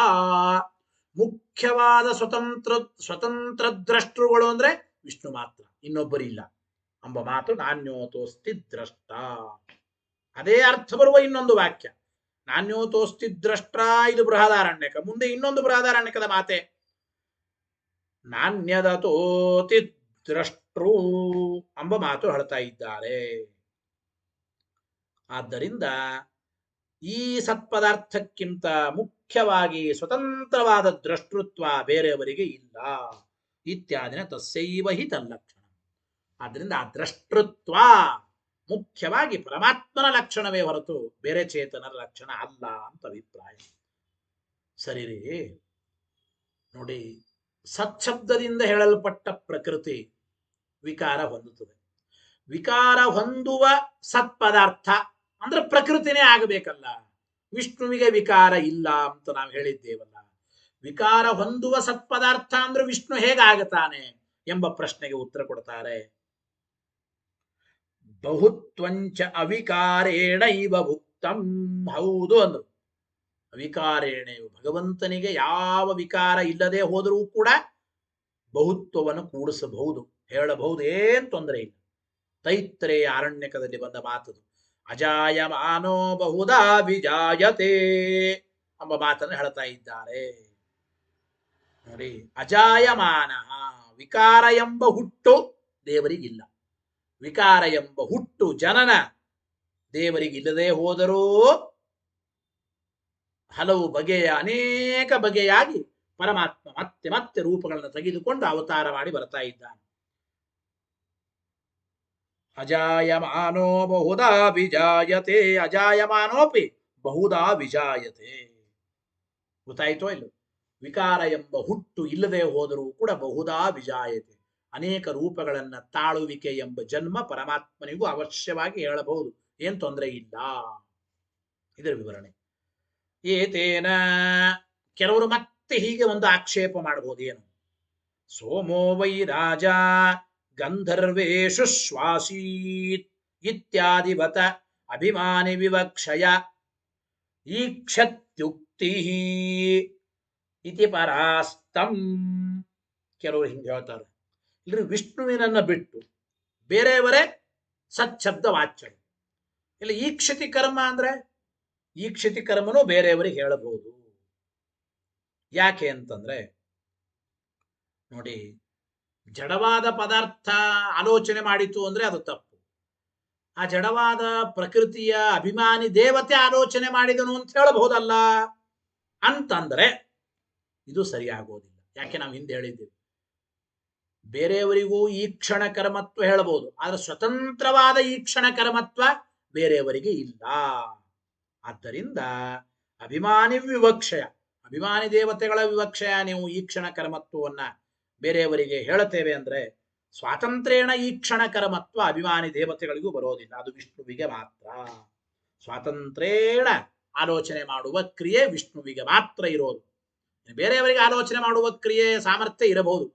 ಮುಖ್ಯವಾದ ಸ್ವತಂತ್ರ ದ್ರಷ್ಟೃಗಳು ಅಂದ್ರೆ ವಿಷ್ಣು ಮಾತ್ರ, ಇನ್ನೊಬ್ಬರಿಲ್ಲ ಎಂಬ ಮಾತು ನಾನ್ಯೋತೋಸ್ತಿ ದ್ರಷ್ಟ. ಅದೇ ಅರ್ಥ ಬರುವ ಇನ್ನೊಂದು ವಾಕ್ಯ ನಾನ್ಯೋತೋಸ್ತಿ ದ್ರಷ್ಟ. ಇದು ಬೃಹದಾರಣ್ಯಕ. ಮುಂದೆ ಇನ್ನೊಂದು ಬೃಹದಾರಣ್ಯಕದ ಮಾತೆ ನಾಣ್ಯದತೋತಿ ದ್ರಷ್ಟೃ ಎಂಬ ಮಾತು ಹೇಳ್ತಾ ಇದ್ದಾರೆ. ಆದ್ದರಿಂದ ಈ ಸತ್ಪದಾರ್ಥಕ್ಕಿಂತ ಮುಖ್ಯವಾಗಿ ಸ್ವತಂತ್ರವಾದ ದ್ರಷ್ಟೃತ್ವ ಬೇರೆಯವರಿಗೆ ಇಲ್ಲ. ಇತ್ಯಾದಿನ ತಸ್ಯೈವ ಹಿ ತಲ್ಲಕ್ಷಣ. ಆದ್ದರಿಂದ ಆ ದ್ರಷ್ಟೃತ್ವ ಮುಖ್ಯವಾಗಿ ಪರಮಾತ್ಮನ ಲಕ್ಷಣವೇ ಹೊರತು ಬೇರೆ ಚೇತನರ ಲಕ್ಷಣ ಅಲ್ಲ ಅಂತ ಅಭಿಪ್ರಾಯ. ಸರಿ ರೀ. ನೋಡಿ, ಸತ್ಶಬ್ದದಿಂದ ಹೇಳಲ್ಪಟ್ಟ ಪ್ರಕೃತಿ ವಿಕಾರ ಹೊಂದುತ್ತದೆ. ವಿಕಾರ ಹೊಂದುವ ಸತ್ಪದಾರ್ಥ ಅಂದ್ರೆ ಪ್ರಕೃತಿನೇ ಆಗಬೇಕಲ್ಲ. ವಿಷ್ಣುವಿಗೆ ವಿಕಾರ ಇಲ್ಲ ಅಂತ ನಾವು ಹೇಳಿದ್ದೇವಲ್ಲ. ವಿಕಾರ ಹೊಂದುವ ಸತ್ಪದಾರ್ಥ ಅಂದ್ರೆ ವಿಷ್ಣು ಹೇಗಾಗುತ್ತಾನೆ ಎಂಬ ಪ್ರಶ್ನೆಗೆ ಉತ್ತರ ಕೊಡ್ತಾರೆ. ಬಹುತ್ವಂಚ ಅವಿಕಾರೇಣ ಇವ ಭುಕ್ತಂ. ಹೌದು ಅಂದ್ರು. ಅವಿಕಾರೇಣ, ಭಗವಂತನಿಗೆ ಯಾವ ವಿಕಾರ ಇಲ್ಲದೆ ಹೋದರೂ ಕೂಡ ಬಹುತ್ವವನ್ನು ಕೂಡಿಸಬಹುದು, ಹೇಳಬಹುದು, ಏನ್ ತೊಂದರೆ ಇಲ್ಲ. ತೈತ್ರೇಯ ಆರಣ್ಯಕದಲ್ಲಿ ಬಂದ ಮಾತದು. ಅಜಾಯಮಾನೋ ಬಹುಧಾ ವಿಜಾಯತೆ ಎಂಬ ಮಾತನ್ನು ಹೇಳ್ತಾ ಇದ್ದಾರೆ. ನೋಡಿ, ಅಜಾಯಮಾನ, ವಿಕಾರ ಎಂಬ ಹುಟ್ಟು ದೇವರಿಗಿಲ್ಲ. ವಿಕಾರ ಎಂಬ ಹುಟ್ಟು ಜನನ ದೇವರಿಗಿಲ್ಲದೆ ಹೋದರೂ ಹಲವು ಬಗೆಯ ಅನೇಕ ಬಗೆಯಾಗಿ ಪರಮಾತ್ಮ ಮತ್ತೆ ಮತ್ತೆ ರೂಪಗಳನ್ನು ತೆಗೆದುಕೊಂಡು ಅವತಾರ ಮಾಡಿ ಬರ್ತಾ ಇದ್ದಾನೆ. ಅಜಾಯಮಾನೋ ಬಹುಧಾ ವಿಜಾಯತೆ. ಅಜಾಯಮಾನೋಪಿ ಬಹುಧಾ ವಿಜಾಯತೆ. ಗೊತ್ತಾಯ್ತೋ ಇಲ್ಲ? ವಿಕಾರ ಎಂಬ ಹುಟ್ಟು ಇಲ್ಲದೆ ಹೋದರೂ ಕೂಡ ಬಹುಧಾ ವಿಜಾಯತೆ, ಅನೇಕ ರೂಪಗಳನ್ನ ತಾಳುವಿಕೆ ಎಂಬ ಜನ್ಮ ಪರಮಾತ್ಮನಿಗೂ ಅವಶ್ಯವಾಗಿ ಹೇಳಬಹುದು, ಏನ್ ತೊಂದರೆ ಇಲ್ಲ. ಇದರ ವಿವರಣೆ. ಏತೇನ, ಕೆಲವರು ಮತ್ತೆ ಹೀಗೆ ಒಂದು ಆಕ್ಷೇಪ ಮಾಡಬಹುದು. ಏನು? ಸೋಮೋ ವೈ ರಾಜ ಗಂಧರ್ವೇಷು ಶ್ವಾಸೀತ್ ಇತ್ಯಾದಿವತ ಅಭಿಮಾನಿ ವಿವಕ್ಷಯ ಈಕ್ಷತ್ಯುಕ್ತಿ ಇತಿ ಪರಾಸ್ತಂ. ಕೆಲವರು ಹಿಂಗೆ ಹೇಳ್ತಾರೆ, ಇಲ್ರಿ ವಿಷ್ಣುವಿನನ್ನ ಬಿಟ್ಟು ಬೇರೆಯವರೇ ಸಚ್ಛಬ್ದ ವಾಚ್ಯರು. ಇಲ್ಲ ಈಕ್ಷತಿ ಕರ್ಮ ಅಂದ್ರೆ ಈಕ್ಷತಿ ಕರ್ಮನೂ ಬೇರೆಯವರಿಗೆ ಹೇಳಬಹುದು. ಯಾಕೆ ಅಂತಂದ್ರೆ ನೋಡಿ, ಜಡವಾದ ಪದಾರ್ಥ ಆಲೋಚನೆ ಮಾಡಿತು ಅಂದ್ರೆ ಅದು ತಪ್ಪು. ಆ ಜಡವಾದ ಪ್ರಕೃತಿಯ ಅಭಿಮಾನಿ ದೇವತೆ ಆಲೋಚನೆ ಮಾಡಿದನು ಅಂತ ಹೇಳಬಹುದಲ್ಲ. ಅಂತಂದ್ರೆ ಇದು ಸರಿಯಾಗೋದಿಲ್ಲ. ಯಾಕೆ ನಾವು ಹಿಂದೆ ಹೇಳಿದ್ದೇವೆ, ಬೇರೆಯವರಿಗೂ ಈ ಕ್ಷಣ ಕರ್ಮತ್ವ ಹೇಳಬಹುದು, ಆದ್ರೆ ಸ್ವತಂತ್ರವಾದ ಈ ಕ್ಷಣ ಕರ್ಮತ್ವ ಬೇರೆಯವರಿಗೆ ಇಲ್ಲ. ಆದ್ದರಿಂದ ಅಭಿಮಾನಿ ವಿವಕ್ಷಯ, ಅಭಿಮಾನಿ ದೇವತೆಗಳ ವಿವಕ್ಷಯ ನೀವು ಈ ಕ್ಷಣ ಕರ್ಮತ್ವವನ್ನ ಬೇರೆಯವರಿಗೆ ಹೇಳುತ್ತೇವೆ ಅಂದ್ರೆ ಸ್ವಾತಂತ್ರ್ಯೇಣ ಈ ಕ್ಷಣ ಕರ್ಮತ್ವ ಅಭಿಮಾನಿ ದೇವತೆಗಳಿಗೂ ಬರೋದಿಲ್ಲ, ಅದು ವಿಷ್ಣುವಿಗೆ ಮಾತ್ರ. ಸ್ವಾತಂತ್ರ್ಯೇಣ ಆಲೋಚನೆ ಮಾಡುವ ಕ್ರಿಯೆ ವಿಷ್ಣುವಿಗೆ ಮಾತ್ರ ಇರೋದು. ಬೇರೆಯವರಿಗೆ ಆಲೋಚನೆ ಮಾಡುವ ಕ್ರಿಯೆ ಸಾಮರ್ಥ್ಯ ಇರಬಹುದು,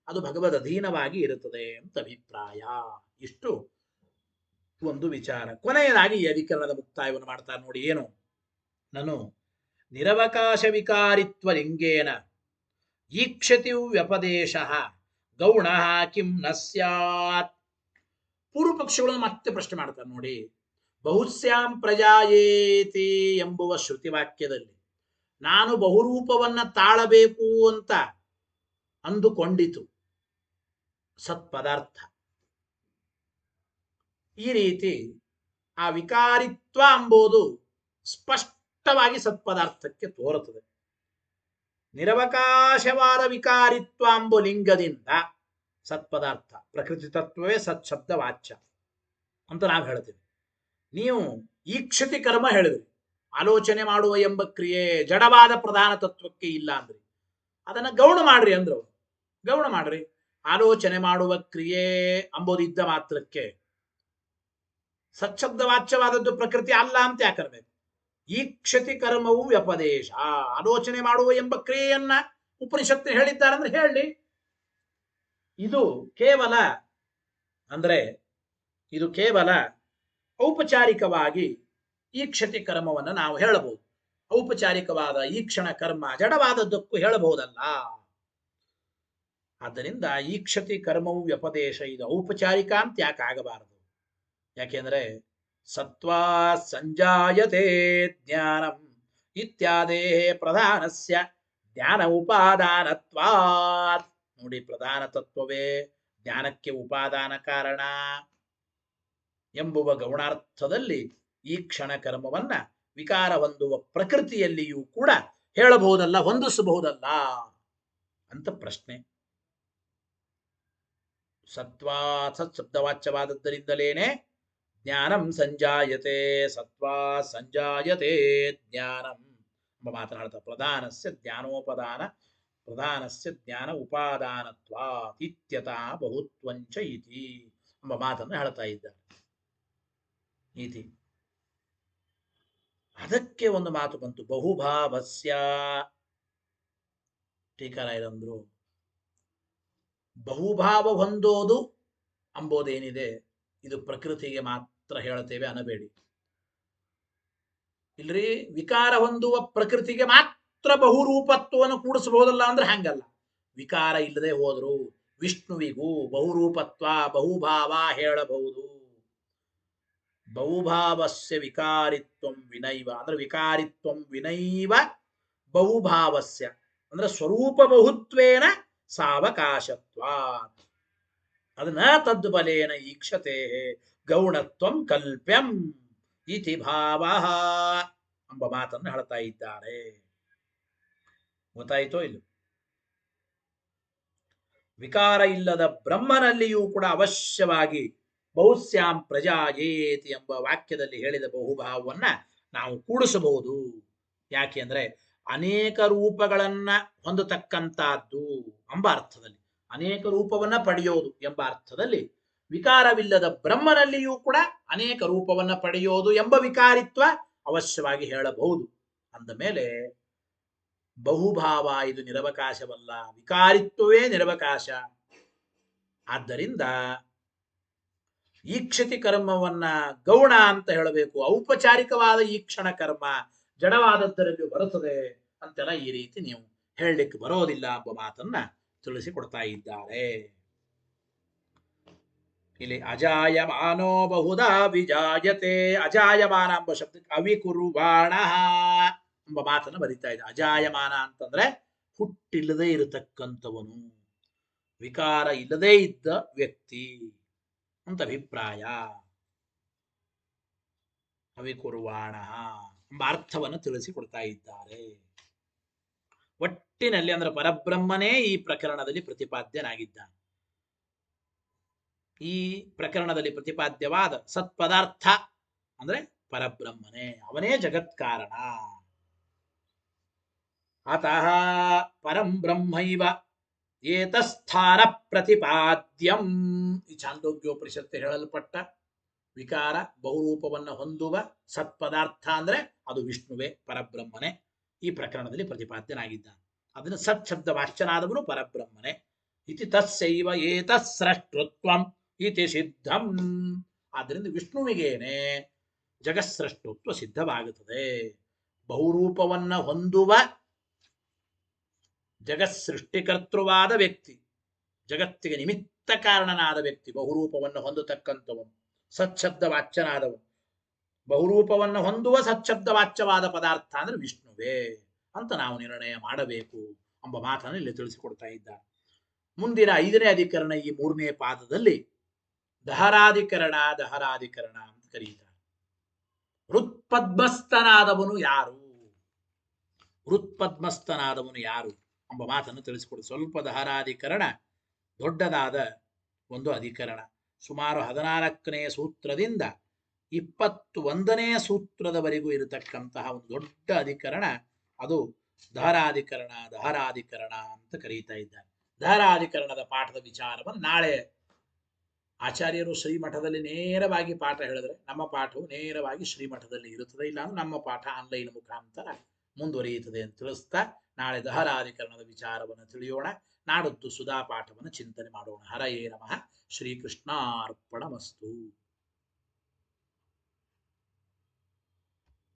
ಅದು ಭಗವದ್ ಅಧೀನವಾಗಿ ಇರುತ್ತದೆ ಅಂತ ಅಭಿಪ್ರಾಯ. ಇಷ್ಟು ಒಂದು ವಿಚಾರ. ಕೊನೆಯದಾಗಿ ಈ ಅಧಿಕರಣದ ಮುಕ್ತಾಯವನ್ನು ಮಾಡ್ತಾರೆ ನೋಡಿ. ಏನು? ನಾನು ನಿರವಕಾಶ ವಿಕಾರಿತ್ವ ಲಿಂಗೇನ ಈಕ್ಷತಿ ವ್ಯಪದೇಶ ಗೌಣ ಕಿಂ ನ ಸ್ಯಾತ್. ಪೂರ್ವ ಪಕ್ಷಗಳನ್ನು ಮತ್ತೆ ಪ್ರಶ್ನೆ ಮಾಡ್ತಾರೆ ನೋಡಿ. ಬಹುಸ್ಯಾಂ ಪ್ರಜಾಯೇತಿ ಎಂಬುವ ಶ್ರುತಿವಾಕ್ಯದಲ್ಲಿ ನಾನು ಬಹುರೂಪವನ್ನ ತಾಳಬೇಕು ಅಂತ ಅಂದುಕೊಂಡಿತು ಸತ್ಪದಾರ್ಥ. ಈ ರೀತಿ ಆ ವಿಕಾರಿತ್ವ ಎಂಬುದು ಸ್ಪಷ್ಟವಾಗಿ ಸತ್ಪದಾರ್ಥಕ್ಕೆ ತೋರುತ್ತದೆ. ನಿರವಕಾಶವಾದ ವಿಕಾರಿತ್ವ ಎಂಬ ಲಿಂಗದಿಂದ ಸತ್ಪದಾರ್ಥ ಪ್ರಕೃತಿ ತತ್ವವೇ ಸತ್ಶಬ್ದ ವಾಚ್ಯ ಅಂತ ನಾವು ಹೇಳ್ತೀವಿ. ನೀವು ಈಕ್ಷತಿ ಕರ್ಮ ಹೇಳಿದ್ರಿ, ಆಲೋಚನೆ ಮಾಡುವ ಎಂಬ ಕ್ರಿಯೆ ಜಡವಾದ ಪ್ರಧಾನ ತತ್ವಕ್ಕೆ ಇಲ್ಲ ಅಂದ್ರಿ. ಅದನ್ನ ಗೌಣ ಮಾಡ್ರಿ ಅಂದ್ರು. ಗೌಣ ಮಾಡ್ರಿ. ಆಲೋಚನೆ ಮಾಡುವ ಕ್ರಿಯೆ ಅಂಬೋದಿದ್ದ ಮಾತ್ರಕ್ಕೆ ಸಚ್ಛಬ್ದ ವಾಚ್ಯವಾದದ್ದು ಪ್ರಕೃತಿ ಅಲ್ಲ ಅಂತ ಯಾಕರ್ಬೇಕು? ಈಕ್ಷತಿ ಕರ್ಮವು ವ್ಯಪದೇಶ. ಆಲೋಚನೆ ಮಾಡುವ ಎಂಬ ಕ್ರಿಯೆಯನ್ನ ಉಪನಿಷತ್ತು ಹೇಳಿದ್ದಾರಂದ್ರೆ ಹೇಳಿ. ಇದು ಕೇವಲ ಅಂದ್ರೆ ಇದು ಕೇವಲ ಔಪಚಾರಿಕವಾಗಿ ಈಕ್ಷತಿ ಕರ್ಮವನ್ನು ನಾವು ಹೇಳಬಹುದು. ಔಪಚಾರಿಕವಾದ ಈಕ್ಷಣ ಕರ್ಮ ಜಡವಾದದ್ದಕ್ಕೂ ಹೇಳಬಹುದಲ್ಲ. ಆದ್ದರಿಂದ ಈಕ್ಷತಿ ಕರ್ಮವು ವ್ಯಪದೇಶ, ಇದು ಔಪಚಾರಿಕ ಅಂತ ಯಾಕೆ ಆಗಬಾರದು? ಯಾಕೆಂದ್ರೆ ಸತ್ವಾ ಸಂಜಾಯತೆ ಜ್ಞಾನಂ ಇತ್ಯಾದೇ ಪ್ರಧಾನಸ್ಯ ಜ್ಞಾನ ಉಪಾದಾನತ್ವಾತ್. ನೋಡಿ, ಪ್ರಧಾನ ತತ್ವವೇ ಜ್ಞಾನಕ್ಕೆ ಉಪಾದಾನ ಕಾರಣ ಎಂಬುವ ಗೌಣಾರ್ಥದಲ್ಲಿ ಈ ಕ್ಷಣ ಕರ್ಮವನ್ನ ವಿಕಾರ ಹೊಂದುವ ಪ್ರಕೃತಿಯಲ್ಲಿಯೂ ಕೂಡ ಹೇಳಬಹುದಲ್ಲ, ಹೊಂದಿಸಬಹುದಲ್ಲ ಅಂತ ಪ್ರಶ್ನೆ. ಸತ್ವಾ ಸತ್ಶಬ್ದವಾಚ್ಯವಾದದ್ದರಿಂದಲೇನೆ ಜ್ಞಾನಂ ಸಂಜಾಯತೆ, ಸತ್ವಾ ಸಂಜಾಯತೆ ಜ್ಞಾನಂ ಎಂಬ ಮಾತನಾಡ್ತಾ ಪ್ರಧಾನಸ್ಯ ಜ್ಞಾನೋಪದಾನ ಪ್ರಧಾನಸ್ಯ ಜ್ಞಾನ ಉಪಾದಾನತ್ವಾ ಇತ್ಯತಃ ಬಹುತ್ವಂಚ ಇತಿ ಎಂಬ ಮಾತನ್ನು ಹೇಳ್ತಾ ಇದ್ದಾರೆ. ಇತಿ ಅದಕ್ಕೆ ಒಂದು ಮಾತು ಬಂತು, ಬಹುಭಾವಸ್ಯ. ಟೀಕಾರಾಯರಂದ್ರು ಬಹುಭಾವ ಹೊಂದೋದು ಅಂಬೋದೇನಿದೆ ಇದು ಪ್ರಕೃತಿಗೆ ಮಾತ್ರ ಹೇಳುತ್ತೇವೆ ಅನ್ನಬೇಡಿ. ಇಲ್ರಿ, ವಿಕಾರ ಹೊಂದುವ ಪ್ರಕೃತಿಗೆ ಮಾತ್ರ ಬಹುರೂಪತ್ವವನ್ನು ಕೂಡಿಸಬಹುದಲ್ಲ ಅಂದ್ರೆ ಹಂಗಲ್ಲ. ವಿಕಾರ ಇಲ್ಲದೆ ಹೋದ್ರು ವಿಷ್ಣುವಿಗೂ ಬಹುರೂಪತ್ವ ಬಹುಭಾವ ಹೇಳಬಹುದು. ಬಹುಭಾವಸ್ಯ ವಿಕಾರಿತ್ವಂ ವಿನೈವ ಅಂದ್ರೆ ವಿಕಾರಿತ್ವಂ ವಿನೈವ ಬಹುಭಾವಸ್ಯ ಅಂದ್ರೆ ಸ್ವರೂಪ ಬಹುತ್ವೇನ ಸಾವಕಾಶತ್ವ ಅದನ್ನ ತದ್ಬಲೇನ ಈಕ್ಷತೆ ಗೌಣತ್ವಂ ಕಲ್ಪ್ಯಂ ಇತಿ ಭಾವ ಎಂಬ ಮಾತನ್ನು ಹೇಳ್ತಾ ಇದ್ದಾರೆ. ಗೊತ್ತಾಯಿತೋ ಇಲ್ಲ? ವಿಕಾರ ಇಲ್ಲದ ಬ್ರಹ್ಮನಲ್ಲಿಯೂ ಕೂಡ ಅವಶ್ಯವಾಗಿ ಬಹುಸ್ಯಾಂ ಪ್ರಜಾಯೇತಿ ಎಂಬ ವಾಕ್ಯದಲ್ಲಿ ಹೇಳಿದ ಬಹುಭಾವವನ್ನ ನಾವು ಕೂಡಿಸಬಹುದು. ಯಾಕೆ ಅಂದ್ರೆ ಅನೇಕ ರೂಪಗಳನ್ನ ಹೊಂದತಕ್ಕಂತಹದ್ದು ಎಂಬ ಅರ್ಥದಲ್ಲಿ, ಅನೇಕ ರೂಪವನ್ನ ಪಡೆಯೋದು ಎಂಬ ಅರ್ಥದಲ್ಲಿ ವಿಕಾರವಿಲ್ಲದ ಬ್ರಹ್ಮನಲ್ಲಿಯೂ ಕೂಡ ಅನೇಕ ರೂಪವನ್ನ ಪಡೆಯೋದು ಎಂಬ ವಿಕಾರಿತ್ವ ಅವಶ್ಯವಾಗಿ ಹೇಳಬಹುದು. ಅಂದ ಮೇಲೆ ಬಹುಭಾವ ಇದು ನಿರವಕಾಶವಲ್ಲ, ವಿಕಾರಿತ್ವವೇ ನಿರವಕಾಶ. ಆದ್ದರಿಂದ ಈಕ್ಷತಿ ಕರ್ಮವನ್ನ ಗೌಣ ಅಂತ ಹೇಳಬೇಕು. ಔಪಚಾರಿಕವಾದ ಈಕ್ಷಣ ಕರ್ಮ ಜಡವಾದದ್ದರಲ್ಲಿ ಬರುತ್ತದೆ ಅಂತೆಲ್ಲ ಈ ರೀತಿ ನೀವು ಹೇಳಲಿಕ್ಕೆ ಬರೋದಿಲ್ಲ ಎಂಬ ಮಾತನ್ನ ತಿಳಿಸಿಕೊಡ್ತಾ ಇದ್ದಾರೆ. ಇಲ್ಲಿ ಅಜಾಯಮಾನೋ ಬಹುಧಾ ವಿಜಾಯತೆ, ಅಜಾಯಮಾನ ಎಂಬ ಶಬ್ದಕ್ಕೆ ಅವಿಕುರುವಾಣ ಎಂಬ ಮಾತನ್ನು ಬರೀತಾ ಇದೆ. ಅಜಾಯಮಾನ ಅಂತಂದ್ರೆ ಹುಟ್ಟಿಲ್ಲದೆ ಇರತಕ್ಕಂಥವನು, ವಿಕಾರ ಇಲ್ಲದೇ ಇದ್ದ ವ್ಯಕ್ತಿ ಅಂತ ಅಭಿಪ್ರಾಯ. ಅವಿಕುರುವಾಣ ಎಂಬ ಅರ್ಥವನ್ನು ತಿಳಿಸಿಕೊಡ್ತಾ ಇದ್ದಾರೆ. ಒಟ್ಟಿನಲ್ಲಿ ಅಂದ್ರೆ ಪರಬ್ರಹ್ಮನೇ ಈ ಪ್ರಕರಣದಲ್ಲಿ ಪ್ರತಿಪಾದ್ಯನಾಗಿದ್ದಾನೆ. ಈ ಪ್ರಕರಣದಲ್ಲಿ ಪ್ರತಿಪಾದ್ಯವಾದ ಸತ್ಪದಾರ್ಥ ಅಂದ್ರೆ ಪರಬ್ರಹ್ಮನೇ, ಅವನೇ ಜಗತ್ಕಾರಣ. ಅತಃ ಪರಂ ಬ್ರಹ್ಮೈವ ಏತಸ್ಥಾನ ಪ್ರತಿಪಾದ್ಯಂ. ಈ ಛಾಂದೋಗ್ಯೋಪನಿಷತ್ತು ಹೇಳಲ್ಪಟ್ಟ ವಿಕಾರ ಬಹುರೂಪವನ್ನು ಹೊಂದುವ ಸತ್ಪದಾರ್ಥ ಅಂದ್ರೆ ಅದು ವಿಷ್ಣುವೇ, ಪರಬ್ರಹ್ಮನೇ ಈ ಪ್ರಕರಣದಲ್ಲಿ ಪ್ರತಿಪಾದ್ಯನಾಗಿದ್ದಾನೆ. ಅದನ್ನು ಸತ್ ಶಬ್ದ ವಾಚ್ಯನಾದವನು ಪರಬ್ರಹ್ಮನೇ. ಇತಿ ತಸ್ಸೈವ ಏತಸ್ಸೃಷ್ಟೃತ್ವಂ ಇತಿ ಸಿದ್ಧಂ. ಆದ್ದರಿಂದ ವಿಷ್ಣುವಿಗೇನೆ ಜಗತ್ಸೃಷ್ಟೃತ್ವ ಸಿದ್ಧವಾಗುತ್ತದೆ. ಬಹುರೂಪವನ್ನ ಹೊಂದುವ ಜಗತ್ ಸೃಷ್ಟಿಕರ್ತೃವಾದ ವ್ಯಕ್ತಿ, ಜಗತ್ತಿಗೆ ನಿಮಿತ್ತ ಕಾರಣನಾದ ವ್ಯಕ್ತಿ, ಬಹುರೂಪವನ್ನು ಹೊಂದತಕ್ಕಂಥವನು, ಸಚ್ಛಬ್ದ ವಾಚ್ಯನಾದವನು. ಬಹುರೂಪವನ್ನು ಹೊಂದುವ ಸಚ್ಛಬ್ದ ವಾಚ್ಯವಾದ ಪದಾರ್ಥ ಅಂದ್ರೆ ವಿಷ್ಣುವೇ ಅಂತ ನಾವು ನಿರ್ಣಯ ಮಾಡಬೇಕು ಎಂಬ ಮಾತನ್ನು ಇಲ್ಲಿ ತಿಳಿಸಿಕೊಡ್ತಾ ಇದ್ದಾರೆ. ಮುಂದಿನ 5ನೇ ಅಧಿಕರಣ, ಈ 3ನೇ ಪಾದದಲ್ಲಿ ದಹರಾಧಿಕರಣ ಅಂತ ಕರೀತಾರೆ. ಹೃತ್ಪದ್ಮಸ್ಥನಾದವನು ಯಾರು, ಹೃತ್ಪದ್ಮಸ್ಥನಾದವನು ಯಾರು ಎಂಬ ಮಾತನ್ನು ತಿಳಿಸಿಕೊಡು. ಸ್ವಲ್ಪ ದಹರಾಧಿಕರಣ ದೊಡ್ಡದಾದ ಒಂದು ಅಧಿಕರಣ. ಸುಮಾರು 14ನೇ ಸೂತ್ರದಿಂದ 21ನೇ ಸೂತ್ರದವರೆಗೂ ಇರತಕ್ಕಂತಹ ಒಂದು ದೊಡ್ಡ ಅಧಿಕರಣ ಅದು ದಹರಾಧಿಕರಣ ಅಂತ ಕರೀತಾ ಇದ್ದಾರೆ. ದಹರಾಧಿಕರಣದ ಪಾಠದ ವಿಚಾರವನ್ನು ನಾಳೆ ಆಚಾರ್ಯರು ಶ್ರೀಮಠದಲ್ಲಿ ನೇರವಾಗಿ ಪಾಠ ಹೇಳಿದ್ರೆ ನಮ್ಮ ಪಾಠವು ನೇರವಾಗಿ ಶ್ರೀಮಠದಲ್ಲಿ ಇರುತ್ತದೆ, ಇಲ್ಲ ಅಂದ್ರೆ ನಮ್ಮ ಪಾಠ ಆನ್ಲೈನ್ ಮುಖಾಂತರ ಮುಂದುವರಿಯುತ್ತದೆ ಅಂತ ತಿಳಿಸ್ತಾ ನಾಳೆ ದಹರಾಧಿಕರಣದ ವಿಚಾರವನ್ನು ತಿಳಿಯೋಣ. ನಾಡದ್ದು ಸುಧಾ ಪಾಠವನ್ನು ಚಿಂತನೆ ಮಾಡೋಣ. ಹರಯೇ ನಮಃ. ಶ್ರೀಕೃಷ್ಣಾರ್ಪಣಮಸ್ತು.